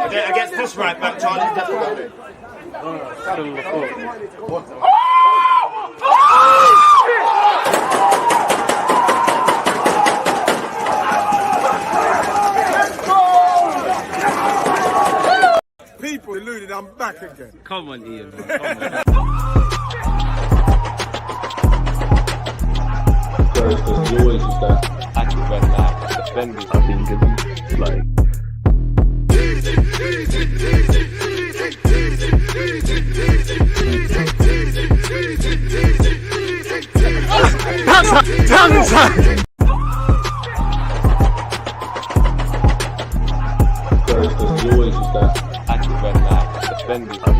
Against this right back, Charlie. People deluded, I'm back again. Come on, Ian, man. Come on. Because you always use that active red flag defending. I think it's like because you always use that active red flag defending. I think it's like because you always use that active red flag defending. I think it's like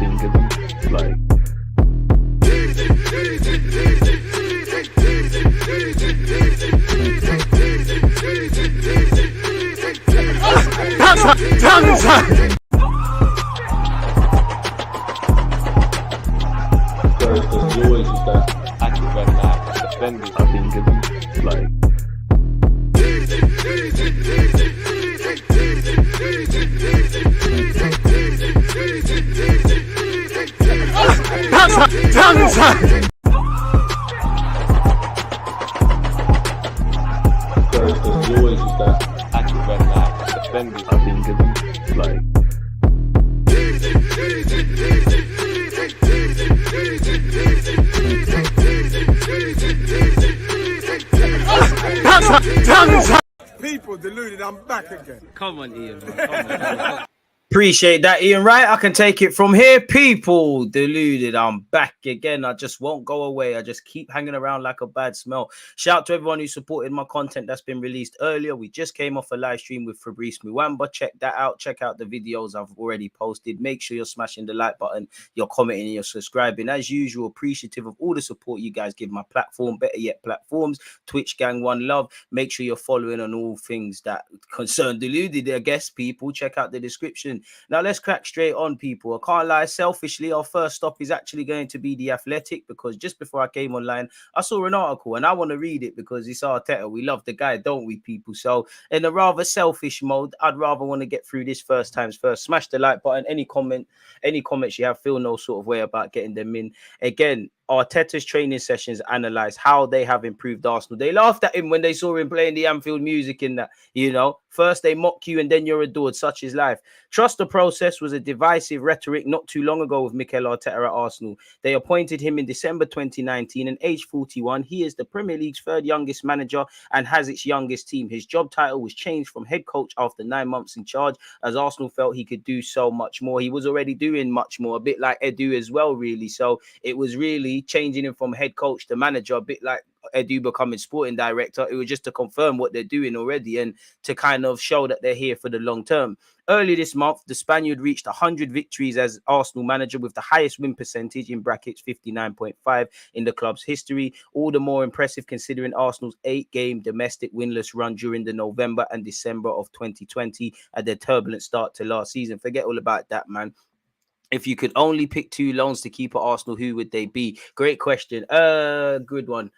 because you always use that active red flag defending. I think it's like People deluded, I'm back again. Come on, Ian, man. Come on. Appreciate that, Ian. Right, I can take it from here. People deluded, I'm back again. I just won't go away. I just keep hanging around like a bad smell. Shout out to everyone who supported my content that's been released earlier. We just came off a live stream with Fabrice Muamba. Check that out. Check out the videos I've already posted. Make sure you're smashing the like button, you're commenting, and you're subscribing. As usual, appreciative of all the support you guys give my platform. Better yet, platforms. Twitch gang, one love. Make sure you're following on all things that concern deluded. I guess people check out the description. Now let's crack straight on, people. I can't lie, selfishly, our first stop is actually going to be The Athletic, because just before I came online, I saw an article and I want to read it because it's Arteta. We love the guy, don't we, people? So in a rather selfish mode, I'd rather want to get through this first times first. Smash the like button. Any comments you have, feel no sort of way about getting them in. Again, Arteta's training sessions analyze how they have improved Arsenal. They laughed at him when they saw him playing the Anfield music in that, you know. First they mock you and then you're adored. Such is life. Trust the process was a divisive rhetoric not too long ago with Mikel Arteta at Arsenal. They appointed him in December 2019 and age 41. He is the Premier League's third youngest manager and has its youngest team. His job title was changed from head coach after 9 months in charge, as Arsenal felt he could do so much more. He was already doing much more, a bit like Edu as well, really. So it was really changing him from head coach to manager, a bit like Edu becoming sporting director. It was just to confirm what they're doing already and to kind of show that they're here for the long term. Early this month, the Spaniard reached 100 victories as Arsenal manager, with the highest win percentage, in brackets 59.5, in the club's history. All the more impressive considering Arsenal's 8-game domestic winless run during the November and December of 2020 at their turbulent start to last season. Forget all about that, man. If you could only pick two loans to keep at Arsenal, who would they be? Great question. Good one.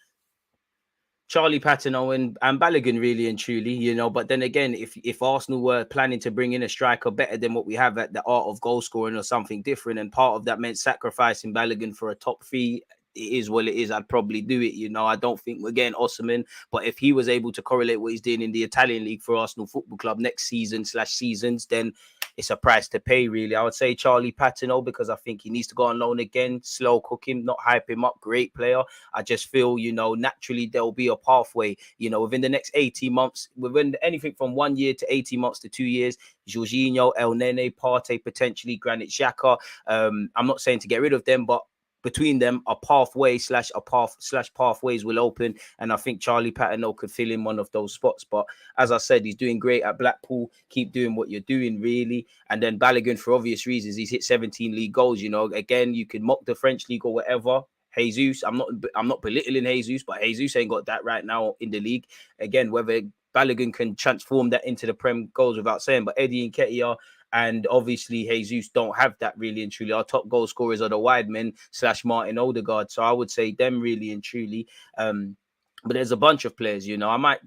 Charlie Patton and Balogun, really and truly, you know. But then again, if Arsenal were planning to bring in a striker better than what we have at the art of goal scoring or something different, and part of that meant sacrificing Balogun for a top three, it is what it is. I'd probably do it, you know. I don't think we're getting Osimhen, but if he was able to correlate what he's doing in the Italian league for Arsenal Football Club next season/seasons, then it's a price to pay, really. I would say Charlie Patino, because I think he needs to go on loan again, slow cook him, not hype him up. Great player. I just feel, you know, naturally there'll be a pathway, you know, within the next 18 months, within anything from 1 year to 18 months to 2 years. Jorginho, El Nene, Partey, potentially Granit Xhaka. I'm not saying to get rid of them, but between them, a pathways will open, and I think Charlie Patino could fill in one of those spots. But as I said, he's doing great at Blackpool. Keep doing what you're doing, really. And then Balogun, for obvious reasons, he's hit 17 league goals. You know, again, you could mock the French league or whatever. Jesus, I'm not belittling Jesus, but Jesus ain't got that right now in the league. Again, whether Balogun can transform that into the Prem goals without saying, but Eddie Nketiah and obviously Jesus don't have that, really and truly. Our top goal scorers are the wide men / Martin Odegaard. So I would say them, really and truly. But there's a bunch of players, you know. I might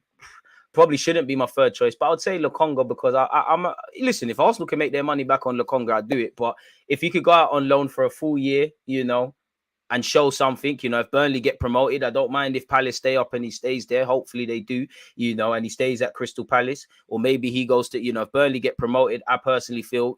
Probably shouldn't be my third choice, but I would say Lokonga because listen, if Arsenal can make their money back on Lokonga, I'd do it. But if you could go out on loan for a full year, and show something, if Burnley get promoted, I don't mind if Palace stay up and he stays there. Hopefully they do, and he stays at Crystal Palace, or maybe he goes to, if Burnley get promoted, I personally feel,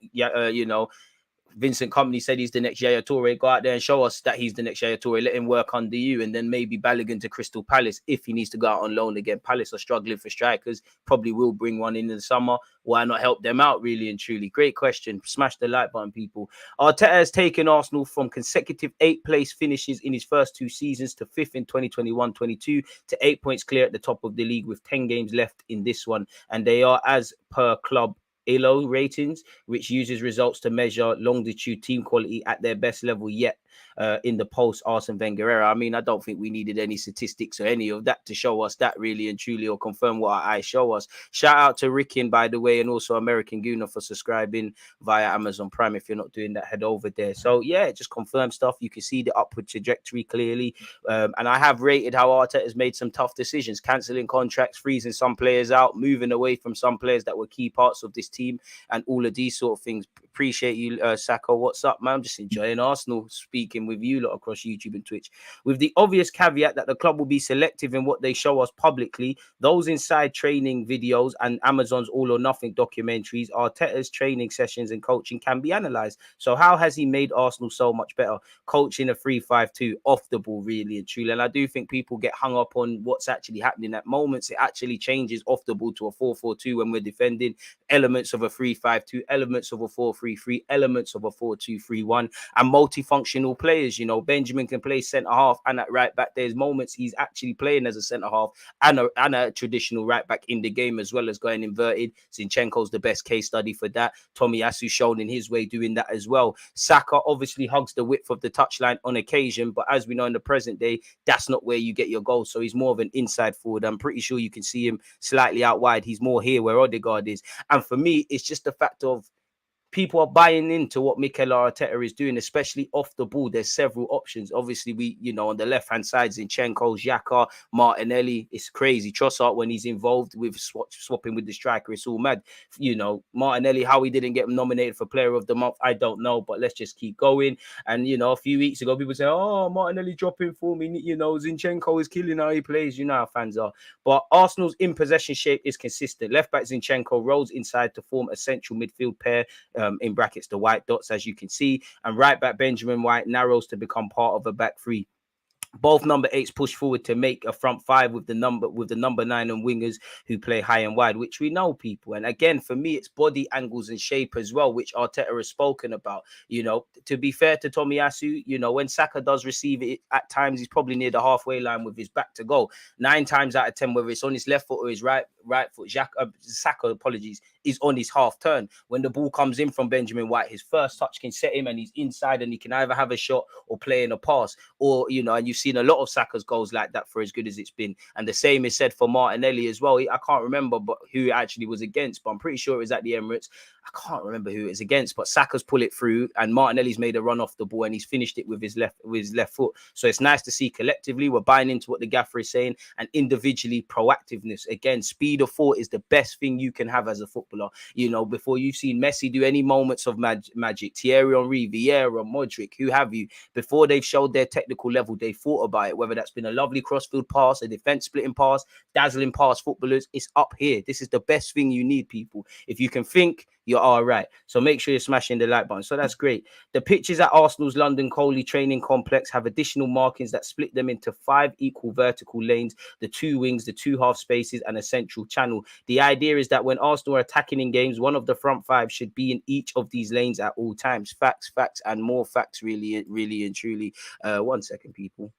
Vincent Kompany said he's the next Yaya Toure. Go out there and show us that he's the next Yaya Toure. Let him work under you. And then maybe Balogun to Crystal Palace if he needs to go out on loan again. Palace are struggling for strikers. Probably will bring one in the summer. Why not help them out, really and truly? Great question. Smash the like button, people. Arteta has taken Arsenal from consecutive 8th-place finishes in his first 2 seasons to 5th in 2021-22 to 8 points clear at the top of the league with 10 games left in this one. And they are, as per club ELO ratings, which uses results to measure longitude team quality at their best level yet in the post Arsene Wenger era. I mean, I don't think we needed any statistics or any of that to show us that really and truly, or confirm what our eyes show us. Shout out to Rickin, by the way, and also American Gooner for subscribing via Amazon Prime. If you're not doing that, head over there. So yeah, just confirm stuff. You can see the upward trajectory clearly. And I have rated how Arteta has made some tough decisions, cancelling contracts, freezing some players out, moving away from some players that were key parts of this team, and all of these sort of things. Appreciate you, Sacco. What's up, man? I'm just enjoying Arsenal speaking with you lot across YouTube and Twitch, with the obvious caveat that the club will be selective in what they show us publicly. Those inside training videos and Amazon's All or Nothing documentaries, Arteta's training sessions and coaching can be analysed. So how has he made Arsenal so much better? Coaching a 3-5-2 off the ball, really and truly. And I do think people get hung up on what's actually happening at moments. It actually changes off the ball to a 4-4-2 when we're defending, elements of a 3-5-2, elements of a 4-3-3, elements of a 4-2-3-1, and multifunctional players. Benjamin can play centre half and at right back. There's moments he's actually playing as a centre half and a traditional right back in the game, as well as going inverted. Zinchenko's the best case study for that. Tomiyasu shown in his way doing that as well. Saka obviously hugs the width of the touchline on occasion, but as we know in the present day, that's not where you get your goals. So he's more of an inside forward. I'm pretty sure you can see him slightly out wide. He's more here where Odegaard is. And for me, it's just the fact of people are buying into what Mikel Arteta is doing, especially off the ball. There's several options. Obviously, on the left-hand side, Zinchenko, Xhaka, Martinelli. It's crazy. Trossard, when he's involved with swapping with the striker, it's all mad. Martinelli, how he didn't get nominated for Player of the Month, I don't know, but let's just keep going. And, a few weeks ago, people say, oh, Martinelli dropping for me. Zinchenko is killing how he plays. You know how fans are. But Arsenal's in-possession shape is consistent. Left-back Zinchenko rolls inside to form a central midfield pair, in brackets the white dots, as you can see, and right back Benjamin White narrows to become part of a back three. Both number 8s push forward to make a front 5 with the number 9 and wingers who play high and wide, which we know, people. And again, for me, it's body angles and shape as well, which Arteta has spoken about. To be fair to Tomiyasu, when Saka does receive it, at times he's probably near the halfway line with his back to goal. 9 times out of 10, whether it's on his left foot or his right foot, Saka, is on his half turn. When the ball comes in from Benjamin White, his first touch can set him and he's inside, and he can either have a shot or play in a pass, or and you've seen a lot of Saka's goals like that for as good as it's been. And the same is said for Martinelli as well. I can't remember who it actually was against, but I'm pretty sure it was at the Emirates. I can't remember who it was against, but Saka's pulled it through and Martinelli's made a run off the ball and he's finished it with his left foot. So it's nice to see collectively we're buying into what the gaffer is saying, and individually proactiveness. Again, speed of thought is the best thing you can have as a footballer. Before you've seen Messi do any moments of magic, Thierry Henry, Vieira, Modric, who have you, before they've showed their technical level, they thought about it, whether that's been a lovely crossfield pass, a defense splitting pass, dazzling pass. Footballers, it's up here. This is the best thing you need, people. If you can think, you're all right. So make sure you're smashing the like button. So that's great. The pitches at Arsenal's London Coley training complex have additional markings that split them into 5 equal vertical lanes, the 2 wings, the 2 half spaces, and a central channel. The idea is that when Arsenal are attacking in games, one of the front 5 should be in each of these lanes at all times. Facts, and more facts, really and truly. 1 second, people.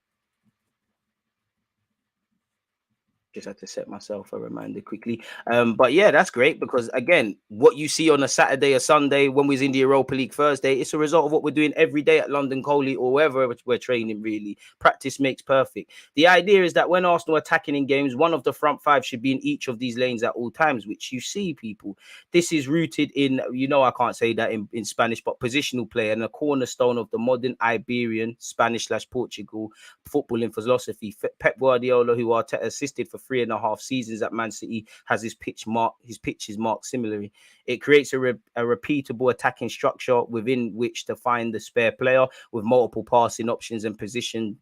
Just had to set myself a reminder quickly. But yeah, that's great, because again, what you see on a Saturday or Sunday when we're in the Europa League Thursday, it's a result of what we're doing every day at London Coley or wherever we're training, really. Practice makes perfect. The idea is that when Arsenal are attacking in games, one of the front 5 should be in each of these lanes at all times, which you see, people. This is rooted in, I can't say that in Spanish, but positional play, and a cornerstone of the modern Iberian, Spanish/Portugal footballing philosophy. Pep Guardiola, who Arteta assisted for 3.5 seasons at Man City has his pitches marked similarly. It creates a repeatable attacking structure within which to find the spare player with multiple passing options and positions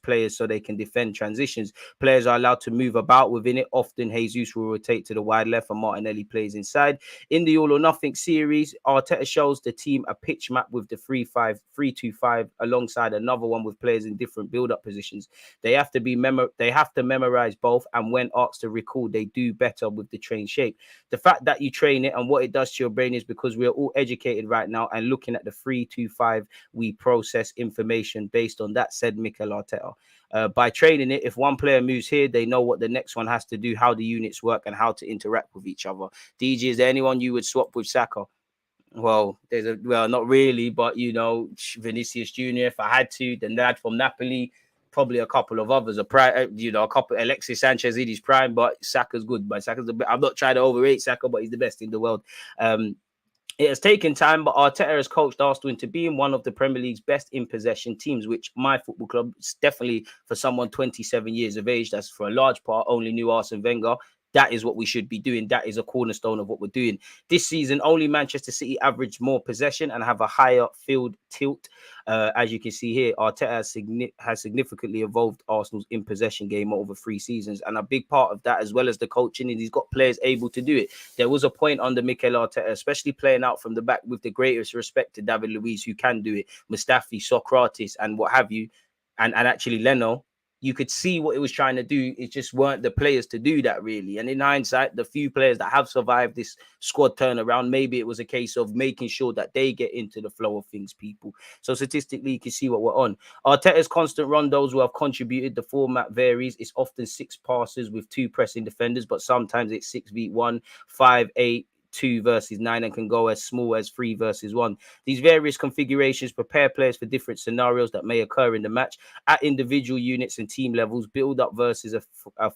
players so they can defend transitions. Players are allowed to move about within it. Often Jesus will rotate to the wide left and Martinelli plays inside. In the All or Nothing series, Arteta shows the team a pitch map with the 3-5-3-2-5 alongside another one with players in different build-up positions. They have to memorize both, and when asked to recall, they do better with the trained shape. The fact that you train it and what it does to your brain is because we are all educated right now and looking at the 3-2-5, we process information based on that, said Mikel Arteta. By training it, if one player moves here, they know what the next one has to do, how the units work, and how to interact with each other. DG, is there anyone you would swap with Saka? Well, not really, but Vinicius Jr. If I had to, then lad from Napoli, probably a couple of others, Alexis Sanchez in his prime, but Saka's good. But I'm not trying to overrate Saka, but he's the best in the world. It has taken time, but Arteta has coached Arsenal into being one of the Premier League's best in possession teams, which my football club is definitely, for someone 27 years of age, that's for a large part only knew Arsene Wenger. That is what we should be doing. That is a cornerstone of what we're doing. This season, only Manchester City averaged more possession and have a higher field tilt. As you can see here, Arteta has significantly evolved Arsenal's in possession game over 3 seasons. And a big part of that, as well as the coaching, is he's got players able to do it. There was a point under Mikel Arteta, especially playing out from the back, with the greatest respect to David Luiz, who can do it, Mustafi, Socrates, and what have you, and actually Leno. You could see what it was trying to do. It just weren't the players to do that, really. And in hindsight, the few players that have survived this squad turnaround, maybe it was a case of making sure that they get into the flow of things, people. So statistically, you can see what we're on. Arteta's constant rondos will have contributed. The format varies. It's often 6 passes with 2 pressing defenders, but sometimes it's 6v1, 5-8, 2 versus 9, and can go as small as 3 versus 1. These various configurations prepare players for different scenarios that may occur in the match. At individual units and team levels, build up versus a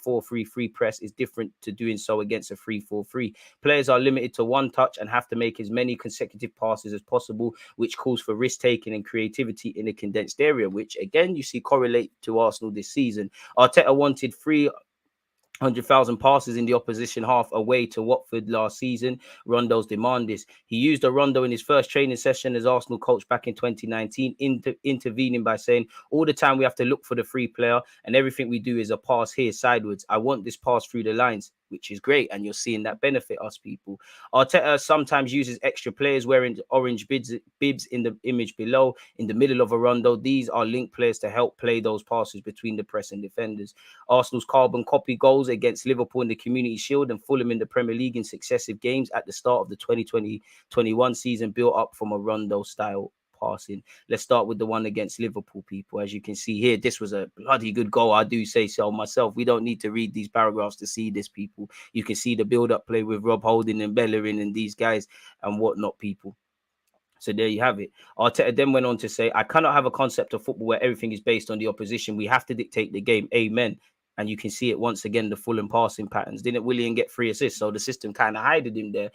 4-3-3 press is different to doing so against a 3-4-3. Players are limited to 1 touch and have to make as many consecutive passes as possible, which calls for risk taking and creativity in a condensed area, which again you see correlate to Arsenal this season. Arteta wanted 300,000 passes in the opposition half away to Watford last season. Rondo's demand this. He used a rondo in his first training session as Arsenal coach back in 2019, intervening by saying, all the time we have to look for the free player and everything we do is a pass here sideways. I want this pass through the lines, which is great. And you're seeing that benefit us, people. Arteta sometimes uses extra players wearing orange bibs in the image below, in the middle of a rondo. These are link players to help play those passes between the press and defenders. Arsenal's carbon copy goals against Liverpool in the Community Shield and Fulham in the Premier League in successive games at the start of the 2020-21 season built up from a rondo style passing. Let's start with the one against Liverpool, people. As you can see here, this was a bloody good goal. I do say so myself. We don't need to read these paragraphs to see this, people. You can see the build-up play with Rob Holding and Bellerin and these guys and whatnot, people. So there you have it. Arteta then went on to say, I cannot have a concept of football where everything is based on the opposition. We have to dictate the game. Amen. And you can see it once again, the Fulham passing patterns. Didn't Willian get 3 assists? So the system kind of hided him there.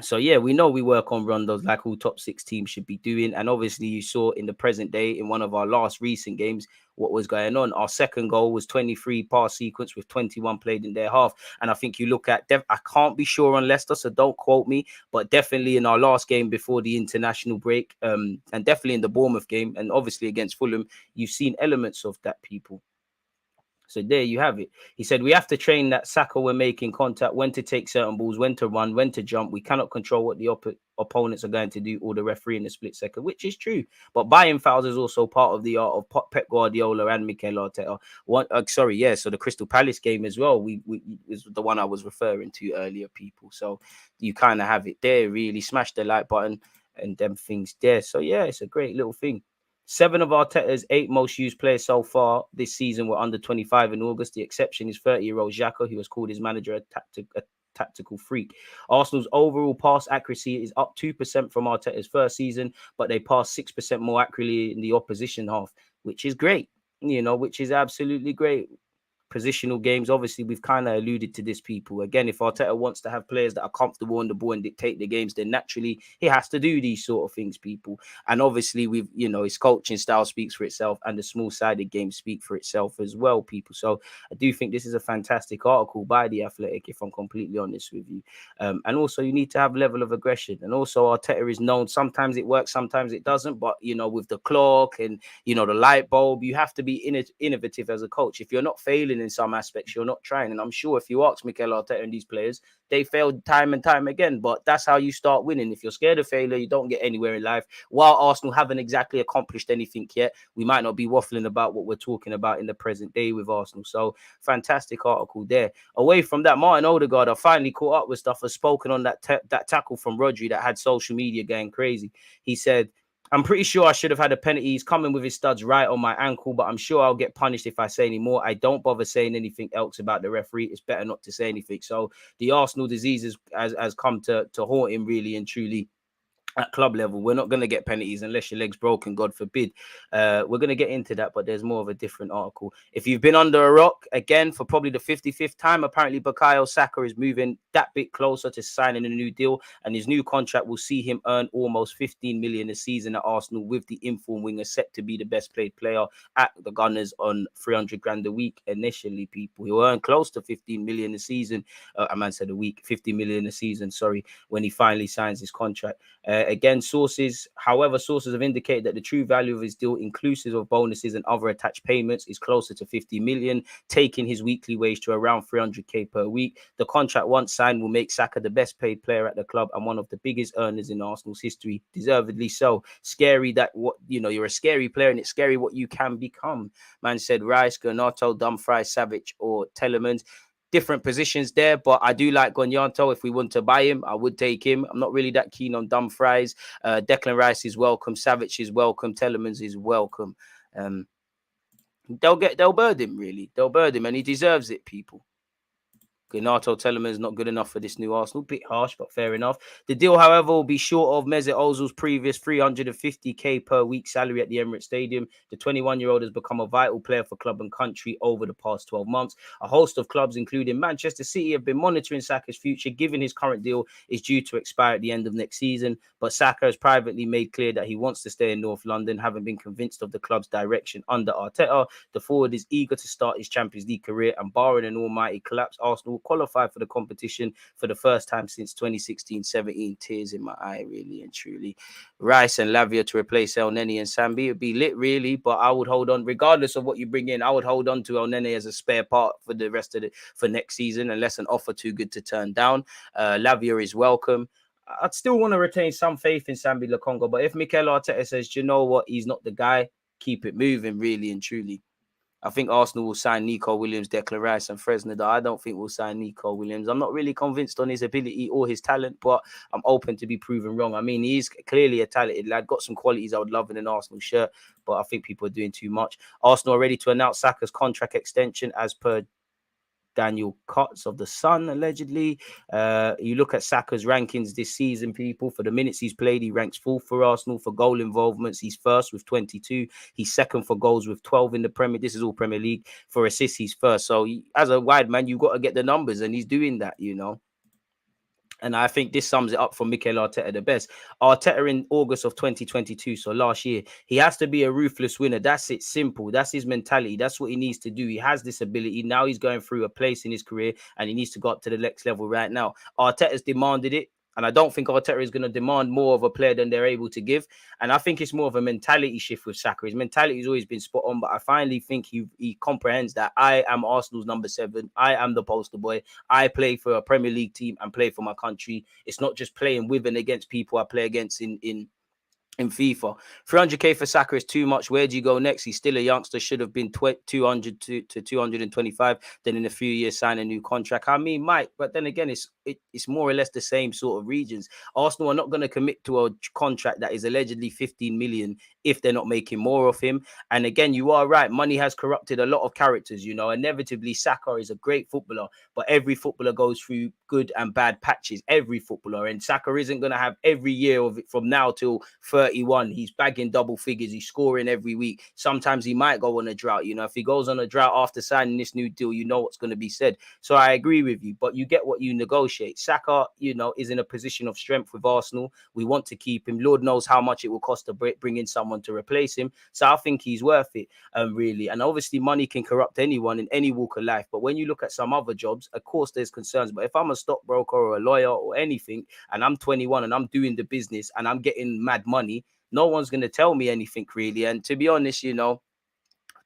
So, yeah, we know we work on rondos like all top 6 teams should be doing. And obviously, you saw in the present day, in one of our last recent games, what was going on. Our second goal was 23 pass sequence with 21 played in their half. And I think you look at, I can't be sure on Leicester, so don't quote me, but definitely in our last game before the international break, and definitely in the Bournemouth game, and obviously against Fulham, you've seen elements of that, people. So there you have it. He said, we have to train that Saka when making contact, when to take certain balls, when to run, when to jump. We cannot control what the opponents are going to do or the referee in a split second, which is true. But buying fouls is also part of the art of Pep Guardiola and Mikel Arteta. So the Crystal Palace game as well, we is the one I was referring to earlier, people. So you kind of have it there, really. Smash the like button and them things there. So, yeah, it's a great little thing. 7 of Arteta's 8 most used players so far this season were under 25 in August. The exception is 30-year-old Xhaka, who has called his manager a tactical freak. Arsenal's overall pass accuracy is up 2% from Arteta's first season, but they pass 6% more accurately in the opposition half, which is great, which is absolutely great. positional games. Obviously, we've kind of alluded to this, people. Again, if Arteta wants to have players that are comfortable on the ball and dictate the games, then naturally he has to do these sort of things, people. And obviously, his coaching style speaks for itself, and the small-sided games speak for itself as well, people. So I do think this is a fantastic article by The Athletic, if I'm completely honest with you. And also, you need to have level of aggression. And also, Arteta is known, sometimes it works, sometimes it doesn't. But, with the clock and, the light bulb, you have to be innovative as a coach. If you're not failing in some aspects, you're not trying. And I'm sure if you ask Mikel Arteta and these players, they failed time and time again. But that's how you start winning. If you're scared of failure, you don't get anywhere in life. While Arsenal haven't exactly accomplished anything yet, we might not be waffling about what we're talking about in the present day with Arsenal. So fantastic article there. Away from that, Martin Odegaard, I finally caught up with stuff, has spoken on that tackle from Rodri that had social media going crazy. He said, I'm pretty sure I should have had a penalty. He's coming with his studs right on my ankle, but I'm sure I'll get punished if I say any more. I don't bother saying anything else about the referee. It's better not to say anything. So the Arsenal disease has come to haunt him really and truly. At club level, we're not going to get penalties unless your leg's broken, God forbid. We're going to get into that, but there's more of a different article. If you've been under a rock, again, for probably the 55th time, apparently Bukayo Saka is moving that bit closer to signing a new deal, and his new contract will see him earn almost 15 million a season at Arsenal, with the informed winger set to be the best paid player at the Gunners on 300 grand a week initially, people. He'll earn close to 15 million a season. A man said a week, 50 million a season, sorry, when he finally signs his contract. Again, sources have indicated that the true value of his deal, inclusive of bonuses and other attached payments, is closer to 50 million, taking his weekly wage to around 300k per week. The contract, once signed, will make Saka the best paid player at the club and one of the biggest earners in Arsenal's history, deservedly so. Scary that you're a scary player, and it's scary what you can become. Man said Rice, Garnacho, Dumfries, Savic, or Telemans. Different positions there, but I do like Gonyanto. If we want to buy him, I would take him. I'm not really that keen on Dumfries. Declan Rice is welcome. Savage is welcome. Telemans is welcome. They'll bird him, really. They'll bird him, and he deserves it, people. Garnacho, Telemans not good enough for this new Arsenal. Bit harsh, but fair enough. The deal, however, will be short of Mesut Ozil's previous 350k per week salary at the Emirates Stadium. The 21-year-old has become a vital player for club and country over the past 12 months. A host of clubs, including Manchester City, have been monitoring Saka's future, given his current deal is due to expire at the end of next season. But Saka has privately made clear that he wants to stay in North London, having been convinced of the club's direction under Arteta. The forward is eager to start his Champions League career, and barring an almighty collapse, Arsenal qualify for the competition for the first time since 2016-17. Tears in my eye, really and truly. Rice and Lavia to replace El Neni and Sambi. It'd be lit, really, but I would hold on, regardless of what you bring in. I would hold on to El Neni as a spare part for the rest of for next season, unless an offer too good to turn down. Lavia is welcome. I'd still want to retain some faith in Sambi Lokonga, but if Mikel Arteta says, you know what, he's not the guy, keep it moving, really and truly. I think Arsenal will sign Nico Williams, Declan Rice, and Fresneda. I don't think we'll sign Nico Williams. I'm not really convinced on his ability or his talent, but I'm open to be proven wrong. I mean, he's clearly a talented lad, got some qualities I would love in an Arsenal shirt, but I think people are doing too much. Arsenal are ready to announce Saka's contract extension as per Daniel Kotz of The Sun, allegedly. You look at Saka's rankings this season, people. For the minutes he's played, he ranks 4th for Arsenal. For goal involvements, he's 1st with 22. He's 2nd for goals with 12 in the Premier. This is all Premier League. For assists, he's 1st. So as a wide man, you've got to get the numbers, and he's doing that, And I think this sums it up for Mikel Arteta the best. Arteta in August of 2022, so last year, he has to be a ruthless winner. That's it, simple. That's his mentality. That's what he needs to do. He has this ability. Now he's going through a place in his career, and he needs to go up to the next level right now. Arteta's demanded it. And I don't think Arteta is going to demand more of a player than they're able to give. And I think it's more of a mentality shift with Saka. His mentality has always been spot on, but I finally think he comprehends that I am Arsenal's number 7. I am the poster boy. I play for a Premier League team and play for my country. It's not just playing with and against people I play against in FIFA. 300k for Saka is too much. Where do you go next? He's still a youngster, should have been 200 to 225. Then in a few years sign a new contract. I mean, Mike, but then again, it's more or less the same sort of regions. Arsenal are not going to commit to a contract that is allegedly 15 million if they're not making more of him. And again, you are right. Money has corrupted a lot of characters. Inevitably, Saka is a great footballer, but every footballer goes through good and bad patches. Every footballer, and Saka isn't going to have every year of it from now till 30 31. He's bagging double figures. He's scoring every week. Sometimes he might go on a drought. You know, if he goes on a drought after signing this new deal, you know what's going to be said. So I agree with you, but you get what you negotiate. Saka, you know, is in a position of strength with Arsenal. We want to keep him. Lord knows how much it will cost to bring in someone to replace him. So I think he's worth it, really. And obviously, money can corrupt anyone in any walk of life. But when you look at some other jobs, of course, there's concerns. But if I'm a stockbroker or a lawyer or anything, and I'm 21 and I'm doing the business and I'm getting mad money, no one's going to tell me anything, really. And to be honest, you know,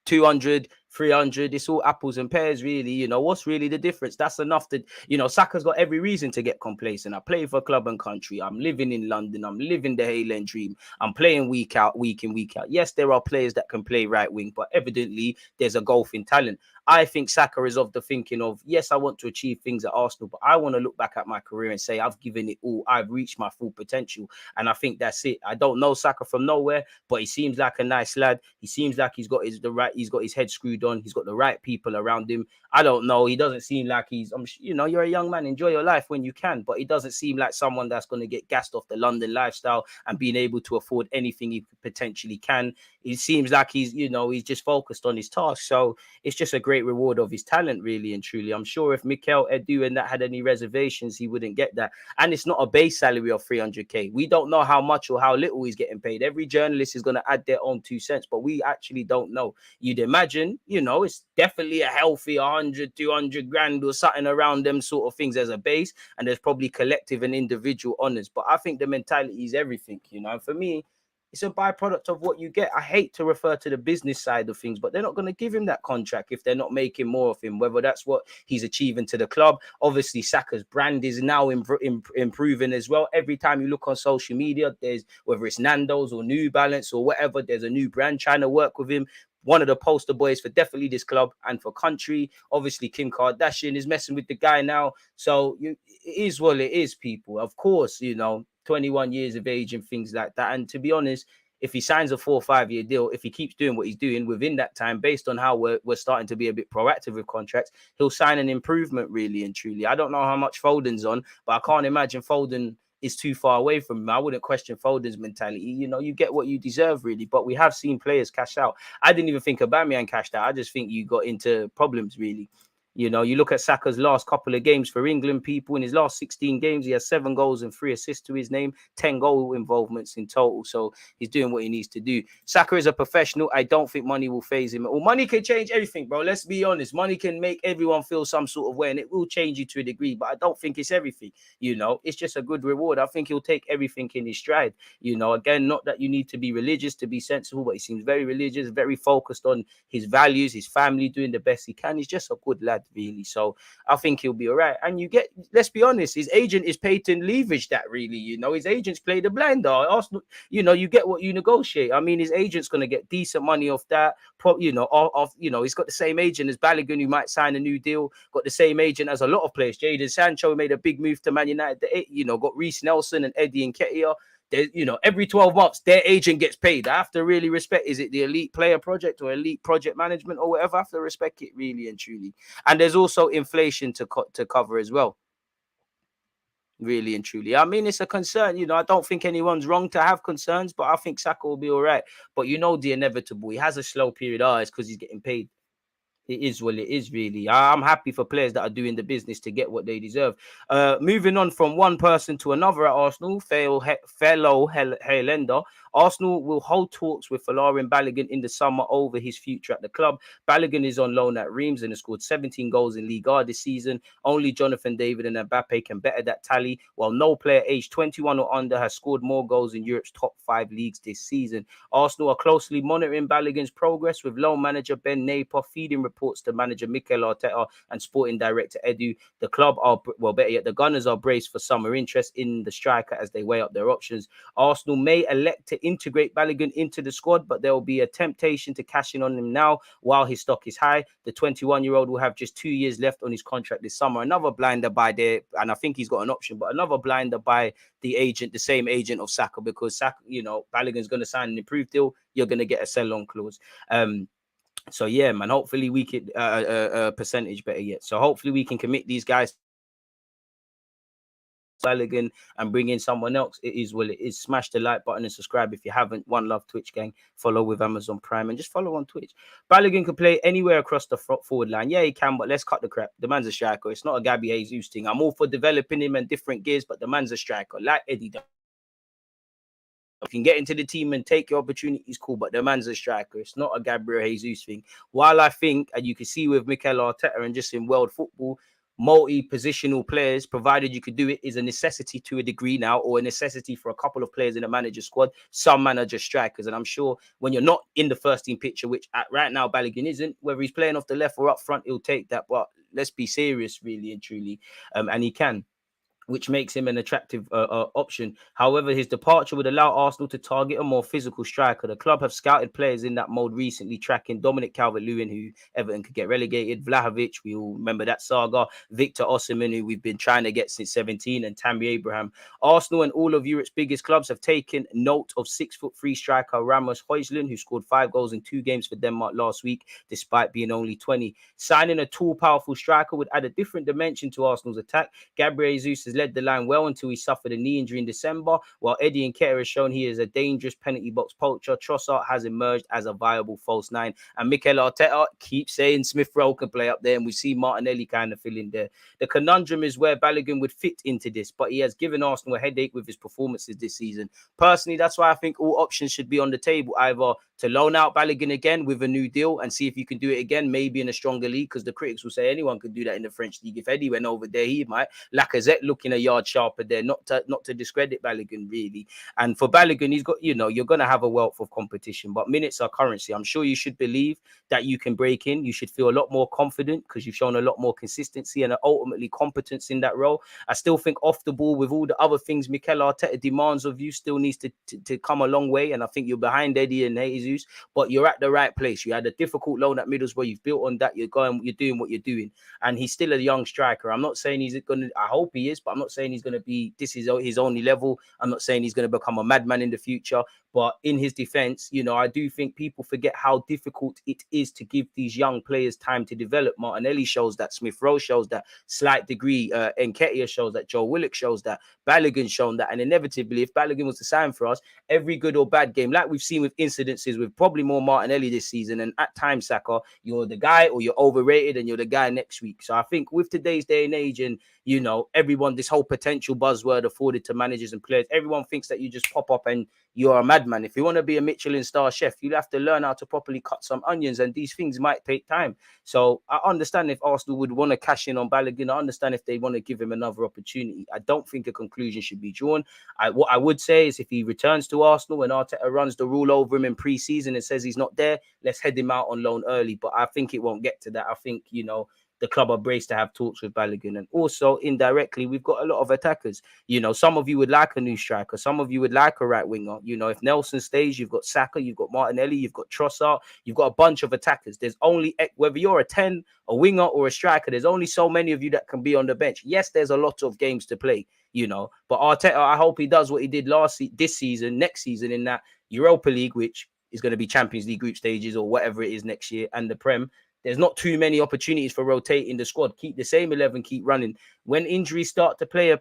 200, 300, it's all apples and pears, really. You know, what's really the difference? That's enough to, you know, Saka's got every reason to get complacent. I play for club and country. I'm living in London. I'm living the Haaland dream. I'm playing week out, week in, week out. Yes, there are players that can play right wing, but evidently there's a gulf in talent. I think Saka is of the thinking of, yes, I want to achieve things at Arsenal, but I want to look back at my career and say, I've given it all. I've reached my full potential. And I think that's it. I don't know Saka from nowhere, but he seems like a nice lad. He seems like he's got his head screwed on. He's got the right people around him. I don't know. He doesn't seem like he's, you know, you're a young man. Enjoy your life when you can, but he doesn't seem like someone that's going to get gassed off the London lifestyle and being able to afford anything he potentially can. It seems like he's, you know, he's just focused on his task. So it's just a great reward of his talent, really and truly. I'm sure if Mikel Edu and that had any reservations, he wouldn't get that. And it's not a base salary of 300k. We don't know how much or how little he's getting paid. Every journalist is going to add their own 2 cents, but we actually don't know. You'd imagine, you know, it's definitely a healthy 100, 200 grand or something around them sort of things as a base. And there's probably collective and individual honors. But I think the mentality is everything, you know. And for me, it's a byproduct of what you get. I hate to refer to the business side of things, but they're not going to give him that contract if they're not making more of him, whether that's what he's achieving to the club. Obviously, Saka's brand is now improving as well. Every time you look on social media, there's, whether it's Nando's or New Balance or whatever, there's a new brand trying to work with him. One of the poster boys for definitely this club and for country. Obviously, Kim Kardashian is messing with the guy now. So it is what it is, people. Of course, you know, 21 years of age and things like that. And to be honest, if he signs a 4 or 5 year deal, if he keeps doing what he's doing within that time, based on how we're starting to be a bit proactive with contracts, he'll sign an improvement, really and truly. I don't know how much Foden's on, but I can't imagine Foden is too far away from him. I wouldn't question Foden's mentality. You know, you get what you deserve, really. But we have seen players cash out. I didn't even think Aubameyang cashed out. I just think you got into problems, really. You know, you look at Saka's last couple of games for England, people. In his last 16 games, he has 7 goals and 3 assists to his name, 10 goal involvements in total. So he's doing what he needs to do. Saka is a professional. I don't think money will phase him. Well, money can change everything, bro. Let's be honest. Money can make everyone feel some sort of way, and it will change you to a degree. But I don't think it's everything. You know, it's just a good reward. I think he'll take everything in his stride. You know, again, not that you need to be religious to be sensible, but he seems very religious, very focused on his values, his family, doing the best he can. He's just a good lad, really. So I think he'll be all right. And you get, let's be honest, his agent is paid to leverage that, really. You know, his agents play the blinder. Arsenal, you know, you get what you negotiate. I mean, his agent's going to get decent money off that. You know, he's got the same agent as Balogun, who might sign a new deal. Got the same agent as a lot of players. Jadon Sancho made a big move to Man United. You know, got Reece Nelson and Eddie Nketiah. You know, every 12 months, their agent gets paid. I have to really respect, is it the elite player project or elite project management or whatever? I have to respect it, really and truly. And there's also inflation to cover as well. Really and truly. I mean, it's a concern. You know, I don't think anyone's wrong to have concerns, but I think Saka will be all right. But you know the inevitable. He has a slow period. It's because he's getting paid. It is what it is, really. I'm happy for players that are doing the business to get what they deserve. Moving on from one person to another at Arsenal, fellow Highlander, Arsenal will hold talks with Folarin Balogun in the summer over his future at the club. Balogun is on loan at Reims and has scored 17 goals in Liga this season. Only Jonathan David and Mbappe can better that tally, while no player aged 21 or under has scored more goals in Europe's top 5 leagues this season. Arsenal are closely monitoring Balogun's progress, with loan manager Ben Napier feeding reports to manager Mikel Arteta and sporting director Edu. The club are, well, better yet, the Gunners are braced for summer interest in the striker as they weigh up their options. Arsenal may elect to integrate Balogun into the squad, but there will be a temptation to cash in on him now while his stock is high. The 21-year-old will have just 2 years left on his contract this summer. Another blinder by there, and I think he's got an option, but another blinder by the agent, the same agent of Saka, because Saka, you know, Balogun's going to sign an improved deal. You're going to get a sell-on clause. So yeah, man, hopefully we could percentage better yet. So hopefully we can commit these guys Balogun and bring in someone else. It is what it is. Smash the like button and subscribe if you haven't. One love, Twitch gang. Follow with Amazon Prime and just follow on Twitch. Balogun can play anywhere across the forward line. Yeah, he can, but let's cut the crap. The man's a striker. It's not a Gabby Jesus thing. I'm all for developing him and different gears, but the man's a striker. Like Eddie does. You can get into the team and take your opportunities, cool, but the man's a striker. It's not a Gabriel Jesus thing. While I think, and you can see with Mikel Arteta and just in world football, multi-positional players, provided you could do it, is a necessity to a degree now, or a necessity for a couple of players in a manager squad. Some manager strikers, and I'm sure when you're not in the first team picture, which right now Balogun isn't, whether he's playing off the left or up front, he'll take that. But let's be serious, really and truly, and he can, which makes him an attractive option. However, his departure would allow Arsenal to target a more physical striker. The club have scouted players in that mode recently, tracking Dominic Calvert-Lewin, who Everton could get relegated, Vlahovic, we all remember that saga, Victor Osimhen, who we've been trying to get since 17, and Tammy Abraham. Arsenal and all of Europe's biggest clubs have taken note of 6'3" striker Ramos Højlund, who scored 5 goals in 2 games for Denmark last week, despite being only 20. Signing a tall, powerful striker would add a different dimension to Arsenal's attack. Gabriel Jesus has led the line well until he suffered a knee injury in December, while Eddie Nketiah has shown he is a dangerous penalty box poacher. Trossard has emerged as a viable false nine, and Mikel Arteta keeps saying Smith Rowe can play up there, and we see Martinelli kind of fill in there. The conundrum is where Balogun would fit into this, but he has given Arsenal a headache with his performances this season. Personally, that's why I think all options should be on the table, either to loan out Balogun again with a new deal and see if you can do it again, maybe in a stronger league, because the critics will say anyone could do that in the French league. If Eddie went over there, he might. Lacazette looking a yard sharper there, not to discredit Balogun, really. And for Balogun, he's got, you're going to have a wealth of competition, but minutes are currency. I'm sure you should believe that you can break in. You should feel a lot more confident because you've shown a lot more consistency and ultimately competence in that role. I still think off the ball, with all the other things Mikel Arteta demands of you, still needs to come a long way. And I think you're behind Eddie and Jesus, but you're at the right place. You had a difficult loan at Middlesbrough. You've built on that. You're doing what you're doing. And he's still a young striker. I'm not saying he's going to, I hope he is, but I'm not saying he's going to be, this is his only level. I'm not saying he's going to become a madman in the future. But in his defense, I do think people forget how difficult it is to give these young players time to develop. Martinelli shows that. Smith Rowe shows that. Slight degree. Nketiah shows that. Joe Willock shows that. Balogun shown that. And inevitably, if Balogun was to sign for us, every good or bad game, like we've seen with incidences with probably more Martinelli this season, and at times, Saka, you're the guy or you're overrated and you're the guy next week. So I think with today's day and age, and everyone, this whole potential buzzword afforded to managers and players, everyone thinks that you just pop up and you're a madman. If you want to be a Michelin star chef, you'll have to learn how to properly cut some onions, and these things might take time. So I understand if Arsenal would want to cash in on Balogun. I understand if they want to give him another opportunity. I don't think a conclusion should be drawn. What I would say is if he returns to Arsenal and Arteta runs the rule over him in pre-season and says he's not there, let's head him out on loan early. But I think it won't get to that. I think, the club are braced to have talks with Balogun. And also, indirectly, we've got a lot of attackers. Some of you would like a new striker. Some of you would like a right winger. If Nelson stays, you've got Saka, you've got Martinelli, you've got Trossard, you've got a bunch of attackers. There's only, whether you're a 10, a winger, or a striker, there's only so many of you that can be on the bench. Yes, there's a lot of games to play, but Arteta, I hope he does what he did this season, next season, in that Europa League, which is going to be Champions League group stages or whatever it is next year, and the Prem. There's not too many opportunities for rotating the squad. Keep the same 11, keep running. When injuries start to play a